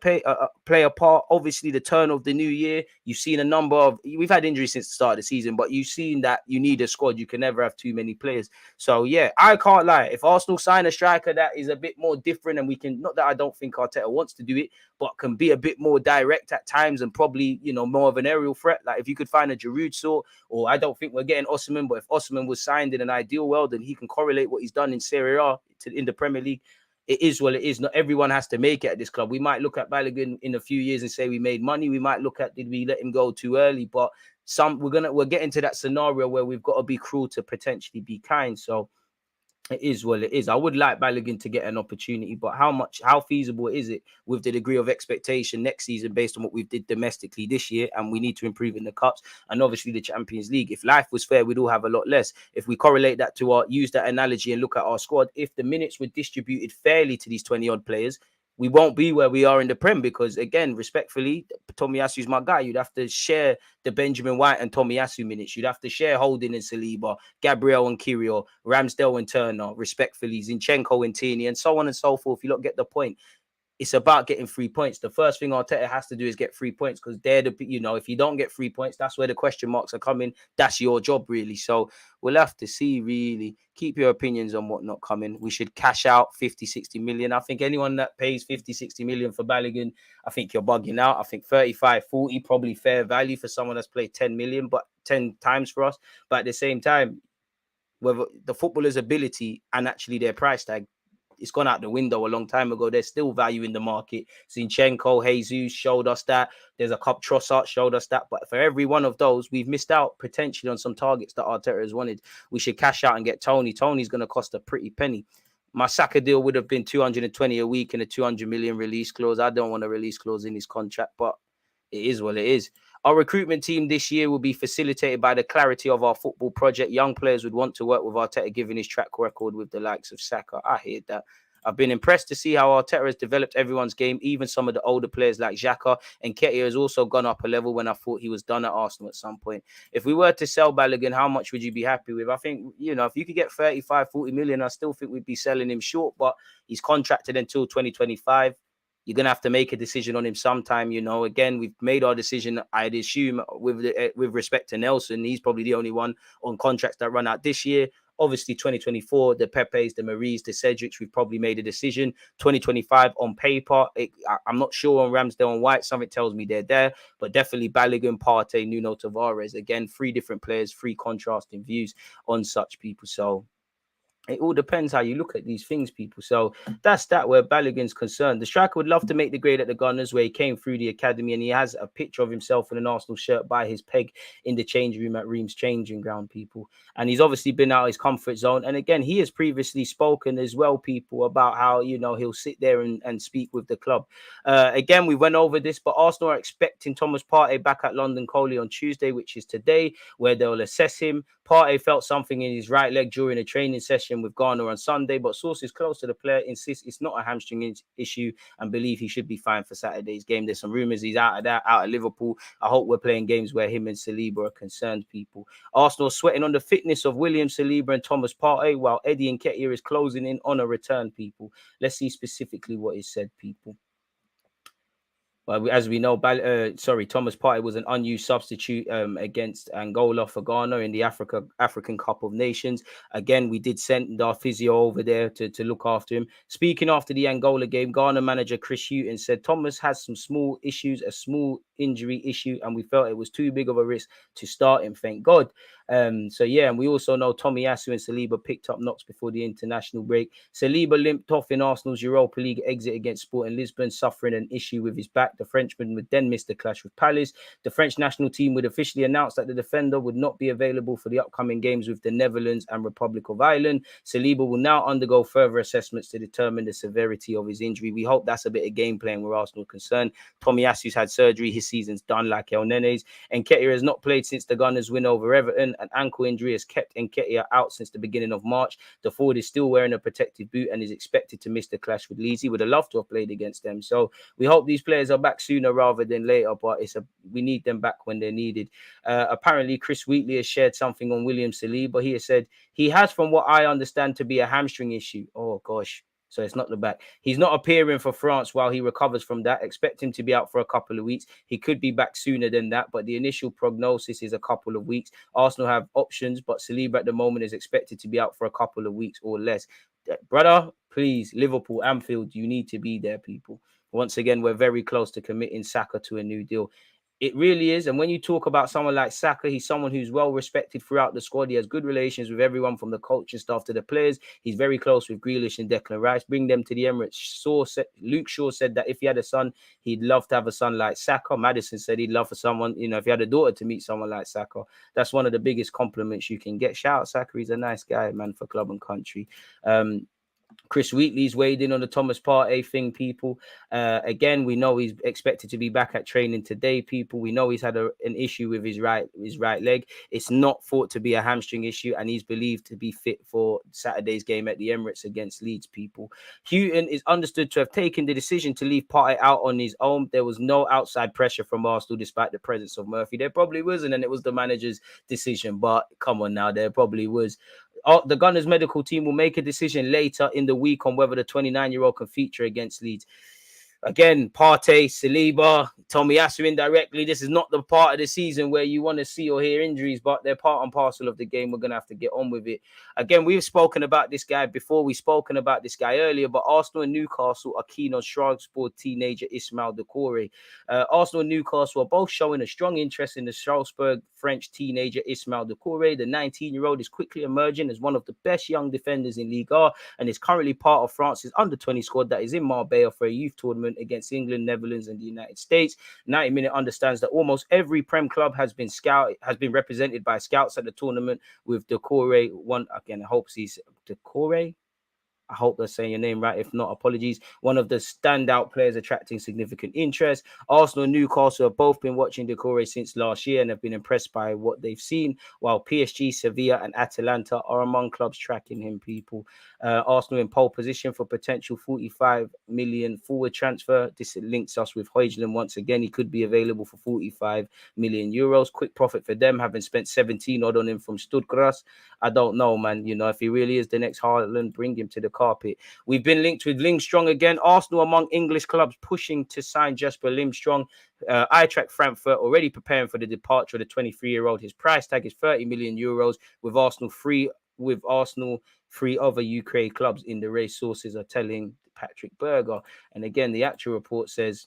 part, obviously the turn of the new year, you've seen a number of, we've had injuries since the start of the season, but you've seen that you need a squad. You can never have too many players. So yeah, I can't lie. If Arsenal sign a striker that is a bit more different, and we can, not that I don't think Arteta wants to do it, but can be a bit more direct at times and probably, more of an aerial threat. Like if you could find a Giroud sort, or I don't think we're getting Osimhen, but if Osimhen was signed in an ideal world, then he can correlate what he's done in Serie A in the Premier League. It is what it is. Not everyone has to make it at this club. We might look at Balogun in a few years and say we made money. We might look at, did we let him go too early? But we're getting to that scenario where we've got to be cruel to potentially be kind. So it is what it is. I would like Balogun to get an opportunity, but how feasible is it with the degree of expectation next season based on what we've did domestically this year, and we need to improve in the cups and obviously the Champions League. If life was fair, we'd all have a lot less. If we correlate that to use that analogy and look at our squad, if the minutes were distributed fairly to these 20-odd players, we won't be where we are in the Prem because, again, respectfully, Tomiyasu's my guy. You'd have to share the Benjamin White and Tomiyasu minutes. You'd have to share Holding and Saliba, Gabriel and Kyrgios, Ramsdale and Turner, respectfully, Zinchenko and Tierney, and so on and so forth. You don't get the point. it's about getting 3 points. The first thing Arteta has to do is get 3 points, because they're the, if you don't get 3 points, that's where the question marks are coming. That's your job, really. So we'll have to see, really. Keep your opinions on what not coming. We should cash out 50, 60 million. I think anyone that pays 50, 60 million for Balogun, I think you're bugging out. I think 35, 40, probably fair value for someone that's played 10 million, but 10 times for us. But at the same time, whether the footballer's ability and actually their price tag, it's gone out the window a long time ago. There's still value in the market. Zinchenko, Jesus showed us that. There's a cup, Trossard showed us that. But for every one of those, we've missed out potentially on some targets that Arteta has wanted. We should cash out and get Tony. Tony's going to cost a pretty penny. My Saka deal would have been 220 a week and a 200 million release clause. I don't want a release clause in his contract, but it is what it is. Our recruitment team this year will be facilitated by the clarity of our football project. Young players would want to work with Arteta, given his track record with the likes of Saka. I hear that. I've been impressed to see how Arteta has developed everyone's game. Even some of the older players like Xhaka and Nketiah has also gone up a level when I thought he was done at Arsenal at some point. If we were to sell Balogun, how much would you be happy with? I think, if you could get 35, 40 million, I still think we'd be selling him short, but he's contracted until 2025. You're going to have to make a decision on him sometime, Again, we've made our decision, I'd assume, with respect to Nelson. He's probably the only one on contracts that run out this year. Obviously, 2024, the Pepes, the Maries, the Cedrics, we've probably made a decision. 2025 on paper, I'm not sure on Ramsdale and White. Something tells me they're there, but definitely Balogun, Partey, Nuno Tavares. Again, 3 different players, 3 contrasting views on such people. So it all depends how you look at these things, people. So that's that where Balogun's concerned. The striker would love to make the grade at the Gunners, where he came through the academy, and he has a picture of himself in an Arsenal shirt by his peg in the change room at Reims changing ground, people. And he's obviously been out of his comfort zone. And again, he has previously spoken as well, people, about how, he'll sit there and speak with the club. Again, we went over this, but Arsenal are expecting Thomas Partey back at London Coley on Tuesday, which is today, where they'll assess him. Partey felt something in his right leg during a training session with Garner on Sunday, but sources close to the player insist it's not a hamstring issue and believe he should be fine for Saturday's game. There's some rumours he's out of Liverpool. I hope we're playing games where him and Saliba are concerned, people. Arsenal sweating on the fitness of William Saliba and Thomas Partey, while Eddie Nketiah is closing in on a return, people. Let's see specifically what is said, people. As we know, Thomas Partey was an unused substitute against Angola for Ghana in the African Cup of Nations. Again, we did send our physio over there to look after him. Speaking after the Angola game, Ghana manager Chris Hughton said Thomas has some small issues, a small injury issue, and we felt it was too big of a risk to start him, thank God. And we also know Tomiyasu and Saliba picked up knocks before the international break. Saliba limped off in Arsenal's Europa League exit against Sporting Lisbon, suffering an issue with his back. The Frenchman would then miss the clash with Palace. The French national team would officially announce that the defender would not be available for the upcoming games with the Netherlands and Republic of Ireland. Saliba will now undergo further assessments to determine the severity of his injury. We hope that's a bit of game playing where Arsenal are concerned. Tomiyasu's had surgery. His season's done, like El Nene's. Nketiah has not played since the Gunners' win over Everton. An ankle injury has kept Nketiah out since the beginning of March. The forward is still wearing a protective boot and is expected to miss the clash with Leeds. He would have loved to have played against them. So we hope these players are back sooner rather than later, but we need them back when they're needed. Apparently, Chris Wheatley has shared something on William Saliba. He has said he has, from what I understand, to be a hamstring issue. Oh, gosh. So it's not the back. He's not appearing for France while he recovers from that. Expect him to be out for a couple of weeks. He could be back sooner than that, but the initial prognosis is a couple of weeks. Arsenal have options, but Saliba at the moment is expected to be out for a couple of weeks or less. Brother, please, Liverpool, Anfield, you need to be there, people. Once again, we're very close to committing Saka to a new deal. It really is. And when you talk about someone like Saka, he's someone who's well respected throughout the squad. He has good relations with everyone from the coaching staff to the players. He's very close with Grealish and Declan Rice. Bring them to the Emirates. Luke Shaw said that if he had a son, he'd love to have a son like Saka. Madison said he'd love for someone, if he had a daughter, to meet someone like Saka. That's one of the biggest compliments you can get. Shout out Saka. He's a nice guy, man, for club and country. Chris Wheatley's weighed in on the Thomas Partey thing, people. Again, we know he's expected to be back at training today, people. We know he's had an issue with his right leg. It's not thought to be a hamstring issue, and he's believed to be fit for Saturday's game at the Emirates against Leeds, people. Hughton is understood to have taken the decision to leave Partey out on his own. There was no outside pressure from Arsenal despite the presence of Murphy. There probably wasn't, and it was the manager's decision, but come on now, there probably was. The Gunners medical team will make a decision later in the week on whether the 29-year-old can feature against Leeds. Again, Partey, Saliba, Tomiyasu indirectly. This is not the part of the season where you want to see or hear injuries, but they're part and parcel of the game. We're going to have to get on with it. Again, we've spoken about this guy before. We've spoken about this guy earlier, but Arsenal and Newcastle are keen on Strasbourg teenager Ismail Doukoure. Arsenal and Newcastle are both showing a strong interest in the Strasbourg French teenager Ismail Doukoure. The 19-year-old is quickly emerging as one of the best young defenders in Ligue 1 and is currently part of France's under-20 squad that is in Marbella for a youth tournament against England, Netherlands, and the United States. 90 Minute understands that almost every Prem club has been represented by scouts at the tournament, with Doukoure one again. I hope he's Doukoure. I hope they're saying your name right. If not, apologies. One of the standout players attracting significant interest. Arsenal and Newcastle have both been watching Doukoure since last year and have been impressed by what they've seen, while PSG, Sevilla and Atalanta are among clubs tracking him, people. Arsenal in pole position for potential 45 million forward transfer. This links us with Højlund once again. He could be available for 45 million euros. Quick profit for them, having spent 17 odd on him from Stuttgart. I don't know, man. You know, if he really is the next Haaland, bring him to the carpet. We've been linked with Lindstrom again. Arsenal among English clubs pushing to sign Jesper Lindstrom. Eintracht Frankfurt already preparing for the departure of the 23-year-old. His price tag is 30 million euros, with Arsenal three other UK clubs in the race, sources are telling Patrick Berger. And again, the actual report says,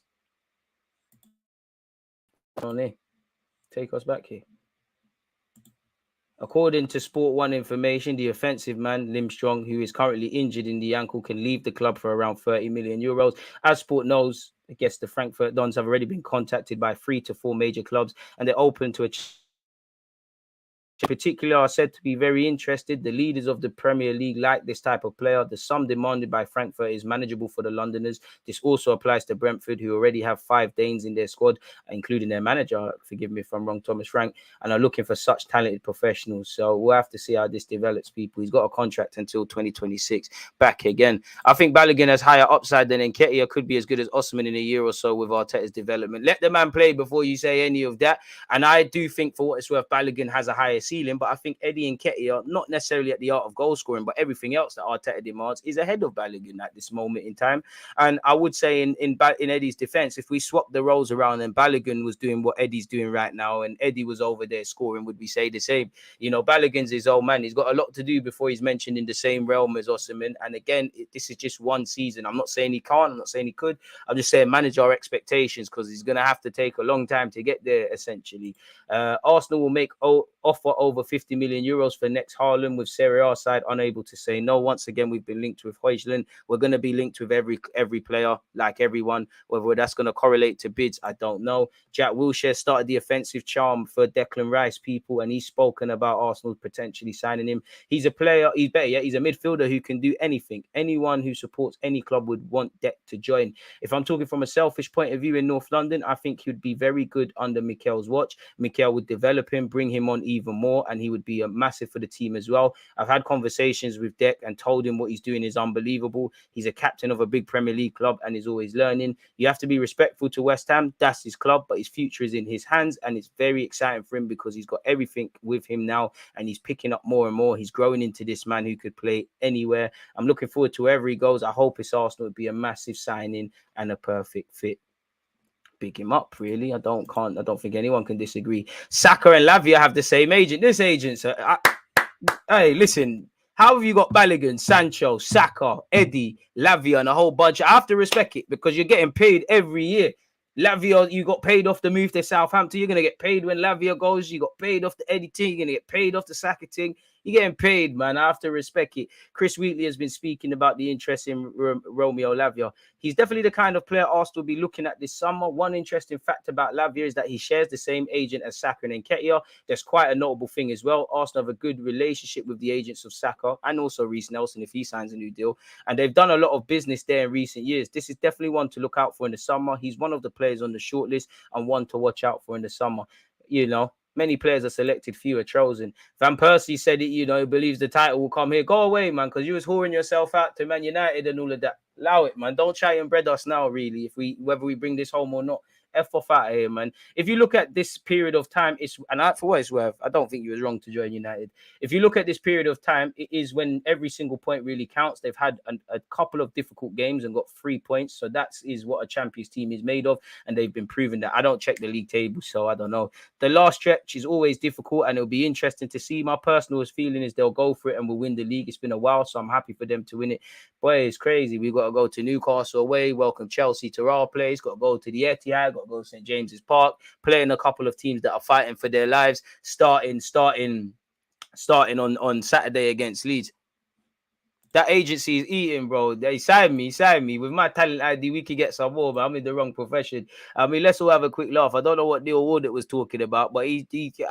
on here, take us back here. According to Sport 1 information, the offensive man, Lindstrom, who is currently injured in the ankle, can leave the club for around 30 million euros. As Sport knows, I guess the Frankfurt Dons have already been contacted by 3 to 4 major clubs, and they're open to a in particular are said to be very interested. The leaders of the Premier League like this type of player. The sum demanded by Frankfurt is manageable for the Londoners. This also applies to Brentford, who already have 5 Danes in their squad, including their manager, forgive me if I'm wrong, Thomas Frank, and are looking for such talented professionals. So we'll have to see how this develops, people. He's got a contract until 2026. Back again. I think Balogun has higher upside than Nketiah, could be as good as Osman in a year or so with Arteta's development. Let the man play before you say any of that. And I do think, for what it's worth, Balogun has a higher ceiling, but I think Eddie Nketiah, not necessarily at the art of goal scoring, but everything else that Arteta demands, is ahead of Balogun at this moment in time. And I would say in Eddie's defense, if we swap the roles around and Balogun was doing what Eddie's doing right now and Eddie was over there scoring, would we say the same? You know, Balogun's his old man. He's got a lot to do before he's mentioned in the same realm as Osimhen. And again, this is just one season. I'm not saying he can't. I'm not saying he could. I'm just saying manage our expectations, because he's going to have to take a long time to get there, essentially. Arsenal will make offer over 50 million euros for next Haaland, with Serie A side unable to say no. Once again, we've been linked with Højlund. We're going to be linked with every player, like everyone. Whether that's going to correlate to bids, I don't know. Jack Wilshere started the offensive charm for Declan Rice, people, and he's spoken about Arsenal potentially signing him. He's a player, he's a midfielder who can do anything. Anyone who supports any club would want Dec to join. If I'm talking from a selfish point of view in North London, I think he'd be very good under Mikel's watch. Mikel would develop him, bring him on even more, and he would be a massive for the team as well. I've had conversations with Dec and told him what he's doing is unbelievable. He's a captain of a big Premier League club and is always learning. You have to be respectful to West Ham. That's his club, but his future is in his hands, and it's very exciting for him because he's got everything with him now and he's picking up more and more. He's growing into this man who could play anywhere. I'm looking forward to wherever he goes. I hope it's Arsenal. Would be a massive signing and a perfect fit. Big him up, really. I don't think anyone can disagree. Saka and Lavia have the same agent. This agent, hey, listen, how have you got Balogun, Sancho, Saka, Eddie, Lavia, and a whole bunch? I have to respect it because you're getting paid every year. Lavia, you got paid off the move to Southampton. You're going to get paid when Lavia goes. You got paid off the Eddie thing. You're going to get paid off the Saka thing. You're getting paid, man. I have to respect it. Chris Wheatley has been speaking about the interest in Romeo Lavia. He's definitely the kind of player Arsenal will be looking at this summer. One interesting fact about Lavia is that he shares the same agent as Saka and Nketiah. That's quite a notable thing as well. Arsenal have a good relationship with the agents of Saka and also Reece Nelson if he signs a new deal. And they've done a lot of business there in recent years. This is definitely one to look out for in the summer. He's one of the players on the shortlist and one to watch out for in the summer. You know, many players are selected, few are chosen. Van Persie said it, you know, he believes the title will come here. Go away, man, because you was whoring yourself out to Man United and all of that. Allow it, man. Don't try and bread us now, really, whether we bring this home or not. F off out of here, man. If you look at this period of time, for what it's worth, I don't think you was wrong to join United. If you look at this period of time, it is when every single point really counts. They've had a couple of difficult games and got 3 points. So that is what a Champions team is made of. And they've been proving that. I don't check the league table, so I don't know. The last stretch is always difficult, and it'll be interesting to see. My personal feeling is they'll go for it and will win the league. It's been a while, so I'm happy for them to win it. Boy, it's crazy. We've got to go to Newcastle away, welcome Chelsea to our place, got to go to the Etihad, got to go to St. James's Park, playing a couple of teams that are fighting for their lives, starting on Saturday against Leeds. That agency is eating, bro. They sign me. With my talent ID, we could get some more, but I'm in the wrong profession. I mean, let's all have a quick laugh. I don't know what Neil Warnock was talking about, but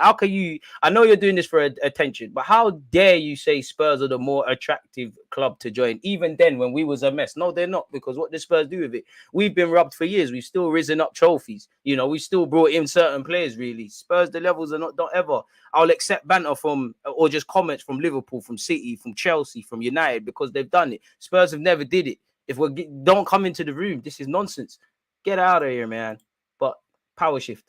how can you... I know you're doing this for attention, but how dare you say Spurs are the more attractive club to join? Even then, when we was a mess. No, they're not, because what does Spurs do with it? We've been robbed for years. We've still risen up trophies. You know, we still brought in certain players, really. Spurs, the levels are not ever. I'll accept banter from, or just comments from Liverpool, from City, from Chelsea, from United, because they've done it. Spurs have never did it. If we don't come into the room, this is nonsense. Get out of here, man. But power shift.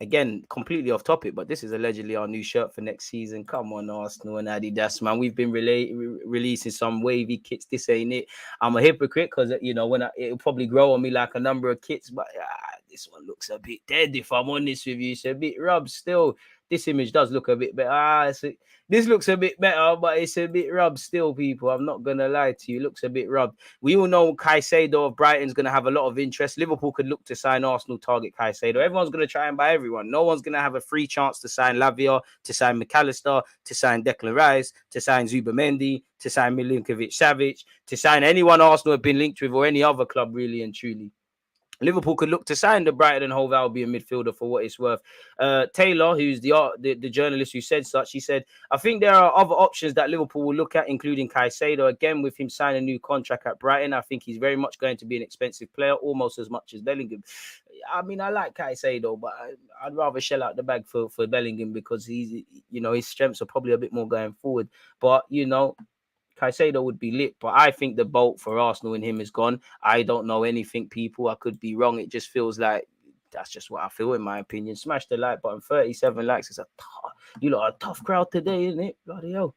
Again, completely off topic, but this is allegedly our new shirt for next season. Come on, Arsenal and Adidas, man. We've been releasing some wavy kits. This ain't it. I'm a hypocrite because, you know, it'll probably grow on me like a number of kits, but this one looks a bit dead, if I'm honest with you. It's a bit rubbed still. This image does look a bit better. This looks a bit better, but it's a bit rubbed still, people. I'm not going to lie to you. It looks a bit rubbed. We all know Caicedo of Brighton's going to have a lot of interest. Liverpool could look to sign Arsenal, target Caicedo. Everyone's going to try and buy everyone. No one's going to have a free chance to sign Lavia, to sign McAllister, to sign Declan Rice, to sign Zubamendi, to sign Milinkovic-Savic, to sign anyone Arsenal have been linked with, or any other club, really and truly. Liverpool could look to sign the Brighton and Hove Albion midfielder for what it's worth. Taylor, who's the journalist who said such, he said, I think there are other options that Liverpool will look at, including Caicedo. Again, with him signing a new contract at Brighton, I think he's very much going to be an expensive player, almost as much as Bellingham. I mean, I like Caicedo, but I'd rather shell out the bag for Bellingham, because he's, you know, his strengths are probably a bit more going forward. But, you know, Caicedo would be lit, but I think the boat for Arsenal and him is gone. I don't know anything, people. I could be wrong. It just feels like that's just what I feel, in my opinion. Smash the like button. 37 likes. It's you lot are a tough crowd today, isn't it? Bloody hell.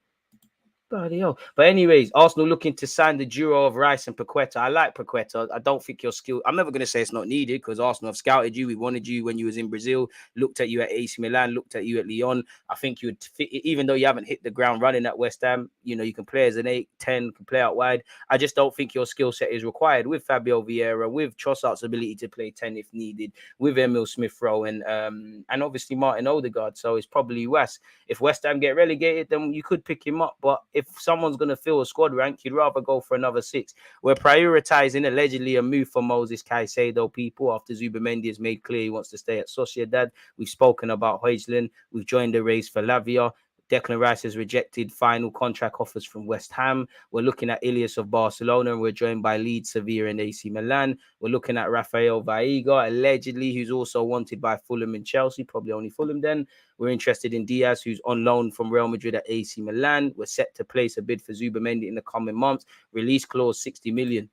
But anyways, Arsenal looking to sign the duo of Rice and Paqueta. I like Paqueta. I don't think your skill... I'm never going to say it's not needed, because Arsenal have scouted you. We wanted you when you was in Brazil, looked at you at AC Milan, looked at you at Lyon. I think you would fit, even though you haven't hit the ground running at West Ham. You know, you can play as an 8, 10, can play out wide. I just don't think your skill set is required with Fabio Vieira, with Trossard's ability to play 10 if needed, with Emil Smith-Rowe and obviously Martin Odegaard. So it's probably West. If West Ham get relegated, then you could pick him up. But if someone's going to fill a squad rank, you'd rather go for another 6. We're prioritizing allegedly a move for Moses Caicedo, people, after Zubamendi has made clear he wants to stay at Sociedad. We've spoken about Højlund. We've joined the race for Lavia. Declan Rice has rejected final contract offers from West Ham. We're looking at Ilias of Barcelona, and we're joined by Leeds, Sevilla, and AC Milan. We're looking at Rafael Veiga, allegedly, who's also wanted by Fulham and Chelsea, probably only Fulham then. We're interested in Diaz, who's on loan from Real Madrid at AC Milan. We're set to place a bid for Zubamendi in the coming months. Release clause 60 million.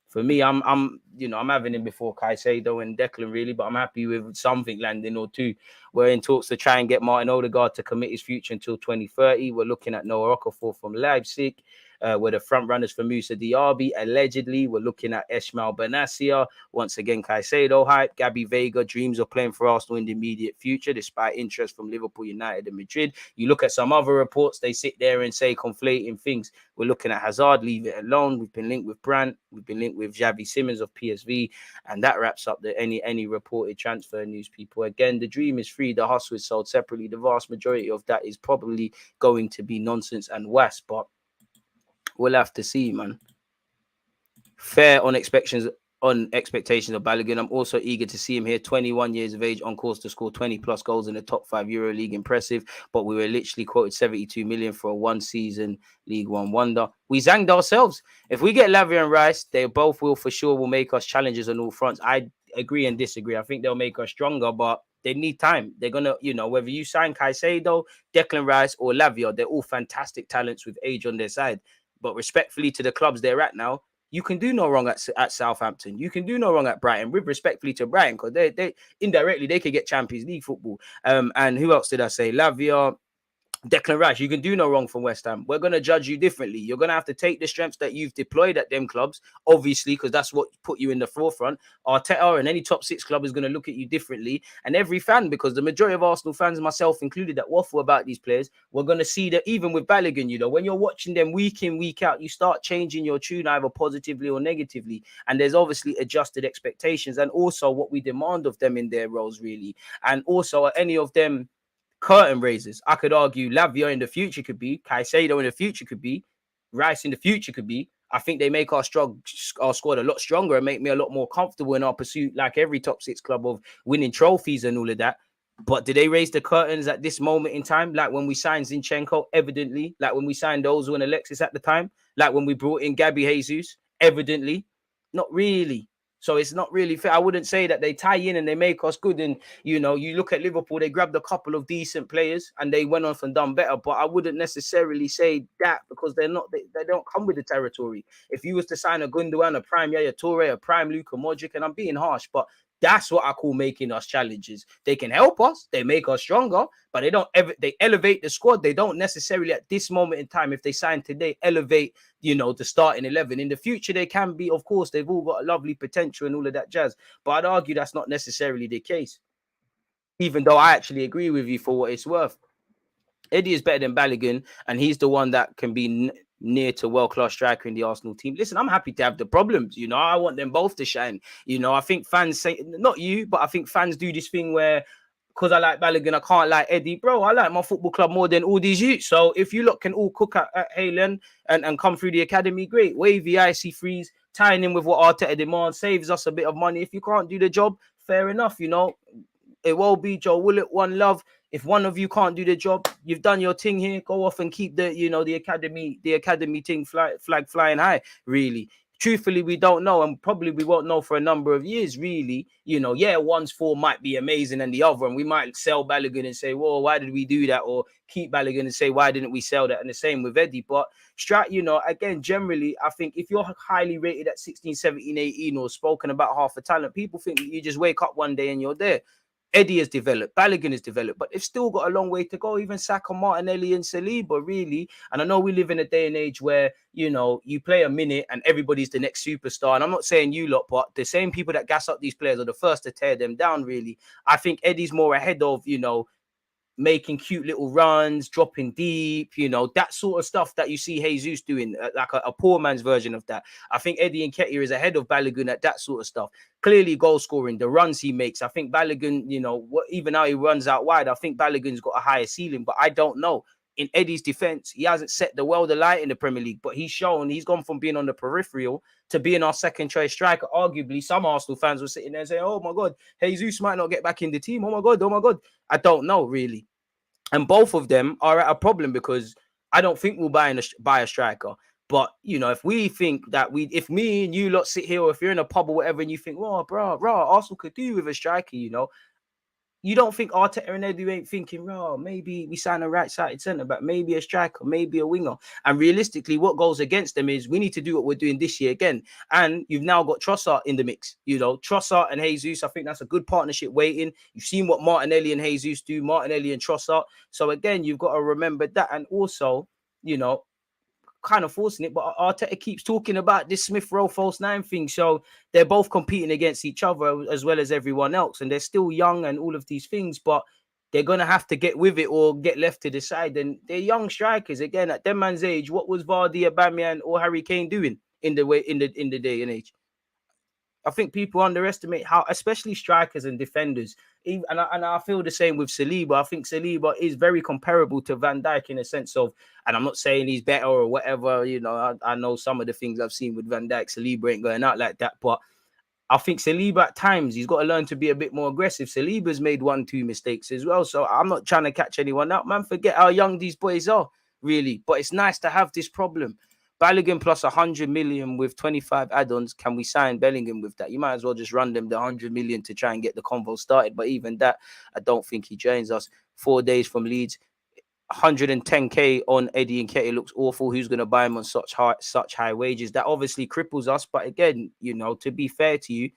For me, I'm having him before Caicedo and Declan, really, but I'm happy with something landing or two. We're in talks to try and get Martin Odegaard to commit his future until 2030. We're looking at Noah Okafor from Leipzig. We're the front runners for Moussa Diaby. Allegedly, we're looking at Esmail Benassia. Once again, Caicedo hype. Gabby Veiga dreams of playing for Arsenal in the immediate future, despite interest from Liverpool, United, and Madrid. You look at some other reports, they sit there and say conflating things. We're looking at Hazard, leave it alone. We've been linked with Brandt. We've been linked with Xavi Simons of PSV. And that wraps up any reported transfer news, people. Again, the dream is free. The hustle is sold separately. The vast majority of that is probably going to be nonsense and worse, but we'll have to see, man. Fair on expectations of Balogun. I'm also eager to see him here. 21 years of age, on course to score 20 plus goals in the top 5 Euro League. Impressive. But we were literally quoted 72 million for a 1-season League One wonder. We zanged ourselves. If we get Lavia and Rice, they both will make us challengers on all fronts. I agree and disagree. I think they'll make us stronger, but they need time. They're going to, whether you sign Caicedo, Declan Rice, or Lavia, they're all fantastic talents with age on their side. But respectfully to the clubs they're at now, You can do no wrong at Southampton. You can do no wrong at Brighton, with respectfully to Brighton, because they indirectly they could get Champions League football. And who else did I say? Lavia, Declan Rice, you can do no wrong from West Ham. We're going to judge you differently. You're going to have to take the strengths that you've deployed at them clubs, obviously, because that's what put you in the forefront. Arteta and any top 6 club is going to look at you differently. And every fan, because the majority of Arsenal fans, myself included, that waffle about these players, we're going to see that even with Balogun, you know, when you're watching them week in, week out, you start changing your tune either positively or negatively. And there's obviously adjusted expectations and also what we demand of them in their roles, really. And also, are any of them curtain raisers? I could argue Lavia in the future could be, Caicedo in the future could be, Rice in the future could be. I think they make our squad a lot stronger and make me a lot more comfortable in our pursuit, like every top 6 club, of winning trophies and all of that. But did they raise the curtains at this moment in time? Like when we signed Zinchenko, evidently. Like when we signed Ozil and Alexis at the time. Like when we brought in Gabby Jesus, evidently. Not really. So it's not really fair. I wouldn't say that they tie in and they make us good. And, you know, you look at Liverpool, they grabbed a couple of decent players and they went off and done better. But I wouldn't necessarily say that, because they don't come with the territory. If you was to sign a Gundogan, a prime Yaya Toure, a prime Luka Modric, and I'm being harsh, but that's what I call making us challenges. They can help us, they make us stronger, but they elevate the squad. They don't necessarily at this moment in time, if they sign today, elevate, you know, the starting 11. In the future, they can be, of course, they've all got a lovely potential and all of that jazz. But I'd argue that's not necessarily the case, even though I actually agree with you for what it's worth. Eddie is better than Balogun, and he's the one that can be near to world-class striker in the Arsenal team. Listen, I'm happy to have the problems. You know, I want them both to shine. You know, I think fans say, not you, but I think fans do this thing where, because I like Balogun, I can't like Eddie. Bro, I like my football club more than all these youths. So if you lot can all cook at Haaland and come through the academy, great. Wavy, icy freeze, tying in with what Arteta demands, saves us a bit of money. If you can't do the job, fair enough, you know. It will be Joe Willett, one love. If one of you can't do the job, you've done your thing here. Go off and keep the, you know, the academy thing flag flying high. Really, truthfully, we don't know, and probably we won't know for a number of years. Really, you know, yeah, one's form might be amazing and the other, and we might sell Balogun and say, well, why did we do that? Or keep Balogun and say, why didn't we sell that? And the same with Eddie. But you know, again, generally, I think if you're highly rated at 16, 17, 18, or spoken about half a talent, people think you just wake up one day and you're there. Eddie has developed, Balogun has developed, but they've still got a long way to go. Even Saka, Martinelli, and Saliba, really. And I know we live in a day and age where, you know, you play a minute and everybody's the next superstar. And I'm not saying you lot, but the same people that gas up these players are the first to tear them down, really. I think Eddie's more ahead of, you know, making cute little runs, dropping deep, you know, that sort of stuff that you see Jesus doing, like a poor man's version of that. I think Eddie Nketiah is ahead of Balogun at that sort of stuff. Clearly goal scoring, the runs he makes. I think Balogun, you know, even how he runs out wide, I think Balogun's got a higher ceiling, but I don't know. In Eddie's defense, he hasn't set the world alight in the Premier League, but he's gone from being on the peripheral to being our second choice striker. Arguably, some Arsenal fans were sitting there saying, oh my God, Jesus might not get back in the team. Oh my God. I don't know, really. And both of them are at a problem, because I don't think we'll buy a striker. But, you know, if we think that if me and you lot sit here, or if you're in a pub or whatever, and you think, well, Arsenal could do with a striker, you know, you don't think Arteta and Eddie ain't thinking, maybe we sign a right-sided centre-back, maybe a striker, maybe a winger. And realistically, what goes against them is we need to do what we're doing this year again. And you've now got Trossard in the mix. You know, Trossard and Jesus, I think that's a good partnership waiting. You've seen what Martinelli and Jesus do, Martinelli and Trossard. So again, you've got to remember that. And also, you know, kind of forcing it, but Arteta keeps talking about this Smith Rowe false nine thing. So they're both competing against each other as well as everyone else, and they're still young and all of these things, but they're gonna have to get with it or get left to the side. And they're young strikers. Again, at them man's age, what was Vardy, Aubameyang, or Harry Kane doing in the day and age? I think people underestimate how, especially strikers and defenders. And I feel the same with Saliba. I think Saliba is very comparable to Van Dijk in a sense of, and I'm not saying he's better or whatever. You know, I know some of the things I've seen with Van Dijk. Saliba ain't going out like that, but I think Saliba at times, he's got to learn to be a bit more aggressive. Saliba's made 1-2 mistakes as well. So I'm not trying to catch anyone out, man. Forget how young these boys are, really. But it's nice to have this problem. Balogun plus 100 million with 25 add-ons. Can we sign Bellingham with that? You might as well just run them the 100 million to try and get the convo started. But even that, I don't think he joins us. 4 days from Leeds. 110k on Eddie Nketiah looks awful. Who's going to buy him on such high wages? That obviously cripples us. But again, to be fair to you,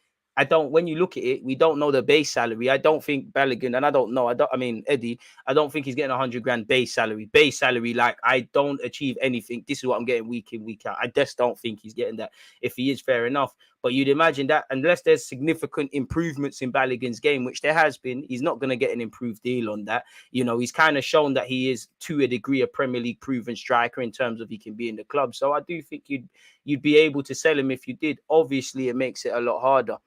when you look at it, we don't know the base salary. I don't think Balogun, and Eddie, I don't think he's getting 100 grand base salary. Like, I don't achieve anything. This is what I'm getting week in, week out. I just don't think he's getting that. If he is, fair enough. But you'd imagine that unless there's significant improvements in Balogun's game, which there has been, he's not going to get an improved deal on that. He's kind of shown that he is, to a degree, a Premier League proven striker in terms of he can be in the club. So I do think you'd be able to sell him if you did. Obviously, it makes it a lot harder,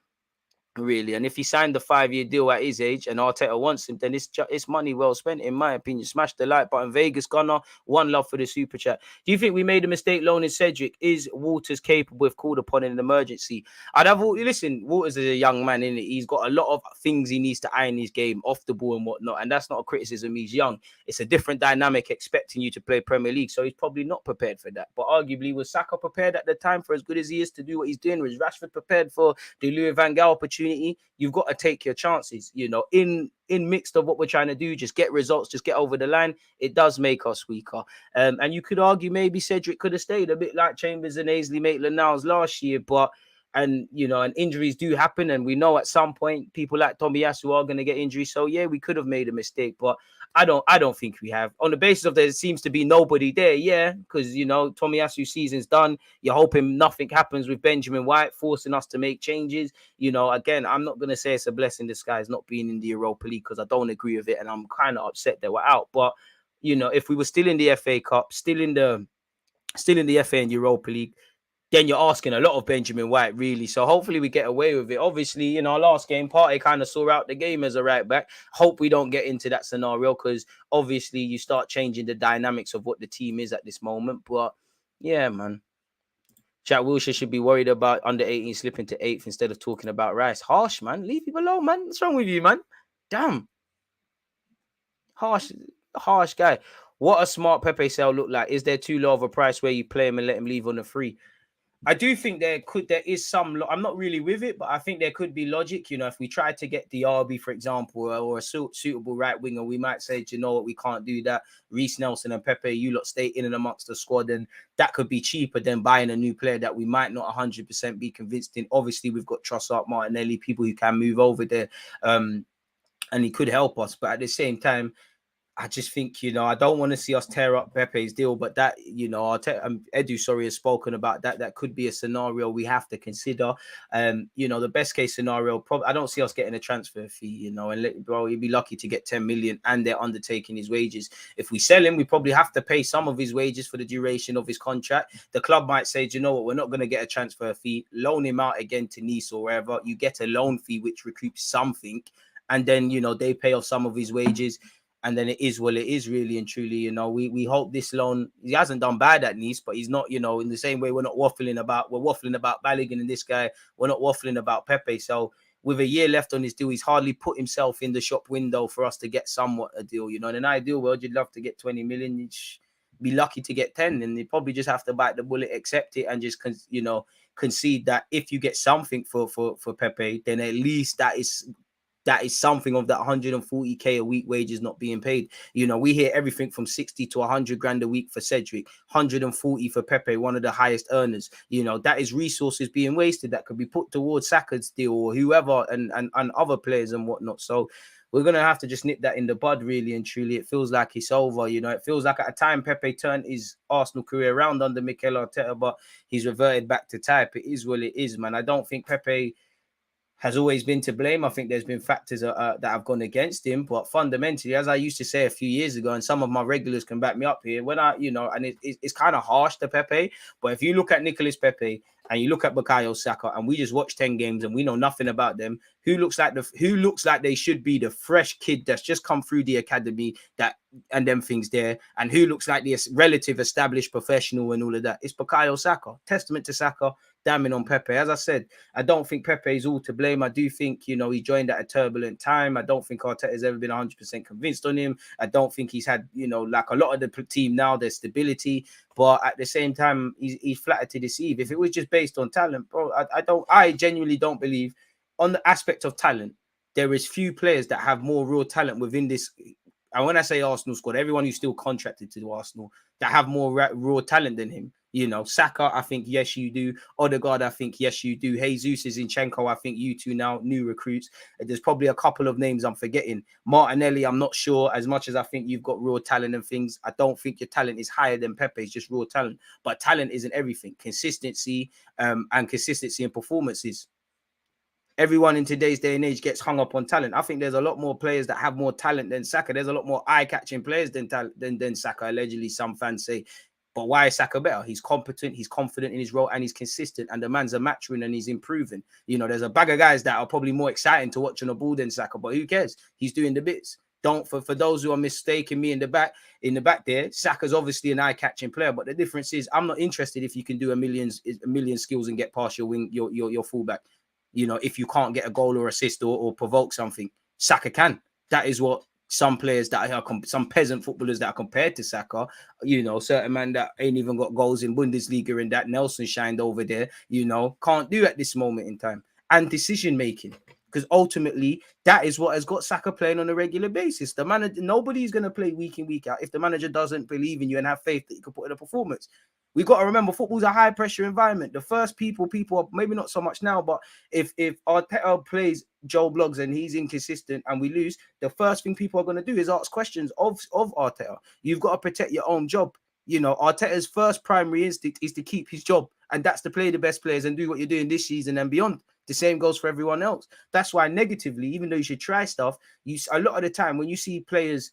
really. And if he signed the 5-year deal at his age and Arteta wants him, then it's money well spent, in my opinion. Smash the like button. Vegas Gunner, one love for the super chat. Do you think we made a mistake loaning Cedric? Is Walters capable if called upon in an emergency? Listen, Walters is a young man, innit? He's got a lot of things he needs to iron his game off the ball and whatnot, and that's not a criticism. He's young. It's a different dynamic expecting you to play Premier League, so he's probably not prepared for that. But arguably, was Saka prepared at the time for as good as he is to do what he's doing? Was Rashford prepared for the Louis van Gaal opportunity? You've got to take your chances, in mixed of what we're trying to do, just get results, just get over the line. It does make us weaker. And you could argue maybe Cedric could have stayed, a bit like Chambers and Ainsley Maitland-Niles last year, and injuries do happen, and we know at some point people like Tomiyasu are going to get injuries. So yeah, we could have made a mistake, but I don't think we have. On the basis of there seems to be nobody there, yeah, because Tomiyasu's season's done. You're hoping nothing happens with Benjamin White forcing us to make changes. Again, I'm not going to say it's a blessing in disguise not being in the Europa League, because I don't agree with it, and I'm kind of upset that we're out. But if we were still in the FA Cup, still in the FA and Europa League, then you're asking a lot of Benjamin White, really. So hopefully we get away with it. Obviously, in our last game, Partey kind of saw out the game as a right back. Hope we don't get into that scenario, because obviously you start changing the dynamics of what the team is at this moment. But yeah, man. Jack Wilshere should be worried about under 18 slipping to 8th instead of talking about Rice. Harsh, man. Leave him alone, man. What's wrong with you, man? Damn. Harsh guy. What a smart Pepe sale look like. Is there too low of a price where you play him and let him leave on the free? I do think there is some, I'm not really with it, but I think there could be logic. If we try to get Diaby, for example, or a suitable right winger, we might say, do you know what, we can't do that. Reece Nelson and Pepe, you lot stay in and amongst the squad, and that could be cheaper than buying a new player that we might not 100% be convinced in. Obviously, we've got Trossard, Martinelli, people who can move over there, and he could help us. But at the same time, I just think, I don't want to see us tear up Pepe's deal, but that, Edu, has spoken about that. That could be a scenario we have to consider. The best case scenario, probably, I don't see us getting a transfer fee, and bro, he'd be lucky to get 10 million and they're undertaking his wages. If we sell him, we probably have to pay some of his wages for the duration of his contract. The club might say, do you know what, we're not going to get a transfer fee, loan him out again to Nice or wherever. You get a loan fee, which recoups something. And then, they pay off some of his wages. And then it is what it is, really and truly. We hope this loan, he hasn't done bad at Nice, but he's not, in the same way we're waffling about Balogun and this guy, we're not waffling about Pepe. So with a year left on his deal, he's hardly put himself in the shop window for us to get somewhat a deal. In an ideal world, you'd love to get 20 million. You'd be lucky to get 10, and you probably just have to bite the bullet, accept it, and just, concede that if you get something for Pepe, then at least that is something of that 140k a week wages not being paid. We hear everything from 60 to 100 grand a week for Cedric, 140 for Pepe, one of the highest earners. That is resources being wasted that could be put towards Saka's deal or whoever and other players and whatnot. So we're going to have to just nip that in the bud, really and truly. It feels like it's over. It feels like at a time Pepe turned his Arsenal career around under Mikel Arteta, but he's reverted back to type. It is what it is, man. I don't think Pepe has always been to blame. I think there's been factors that have gone against him, but fundamentally, as I used to say a few years ago, and some of my regulars can back me up here, when and it's kind of harsh to Pepe, but if you look at Nicolas Pepe and you look at Bukayo Saka, and we just watch 10 games and we know nothing about them, who looks like they should be the fresh kid that's just come through the academy and them things there, and who looks like the relative established professional and all of that? It's Bukayo Saka. Testament to Saka, damning on Pepe. As I said, I don't think Pepe is all to blame. I do think, he joined at a turbulent time. I don't think Arteta's ever been 100% convinced on him. I don't think he's had, like a lot of the team now, there's stability. But at the same time, he's flattered to deceive. If it was just based on talent, bro, I genuinely don't believe on the aspect of talent, there is few players that have more real talent within this and when I say Arsenal squad, everyone who's still contracted to Arsenal that have more raw talent than him. You know, Saka, I think, yes, you do. Odegaard, I think, yes, you do. Jesus Zinchenko, I think you two now, new recruits. There's probably a couple of names I'm forgetting. Martinelli, I'm not sure. As much as I think you've got raw talent and things, I don't think your talent is higher than Pepe's, just raw talent. But talent isn't everything. Consistency and consistency in performances. Everyone in today's day and age gets hung up on talent. I think there's a lot more players that have more talent than Saka. There's a lot more eye-catching players than Saka, allegedly, some fans say. But why is Saka better? He's competent, he's confident in his role, and he's consistent. And the man's a match winner and he's improving. You know, there's a bag of guys that are probably more exciting to watch on the ball than Saka, but who cares? He's doing the bits. Don't for those who are mistaking me in the back there, Saka's obviously an eye-catching player, but the difference is I'm not interested if you can do a million skills and get past your wing, your fullback. You know, if you can't get a goal or assist or provoke something, Saka can. That is what some players that are some peasant footballers that are compared to Saka, you know, certain man that ain't even got goals in Bundesliga and that Nelson shined over there, you know, can't do at this moment in time. And decision making, because ultimately that is what has got Saka playing on a regular basis. The manager, nobody's going to play week in, week out if the manager doesn't believe in you and have faith that you can put in a performance. We've got to remember football's a high pressure environment. The first people are maybe not so much now, but if Arteta plays Joe Bloggs and he's inconsistent and we lose, the first thing people are going to do is ask questions of Arteta. You've got to protect your own job. You know, Arteta's first primary instinct is to keep his job, and that's to play the best players and do what you're doing this season and beyond. The same goes for everyone else. That's why negatively, even though you should try stuff, a lot of the time when you see players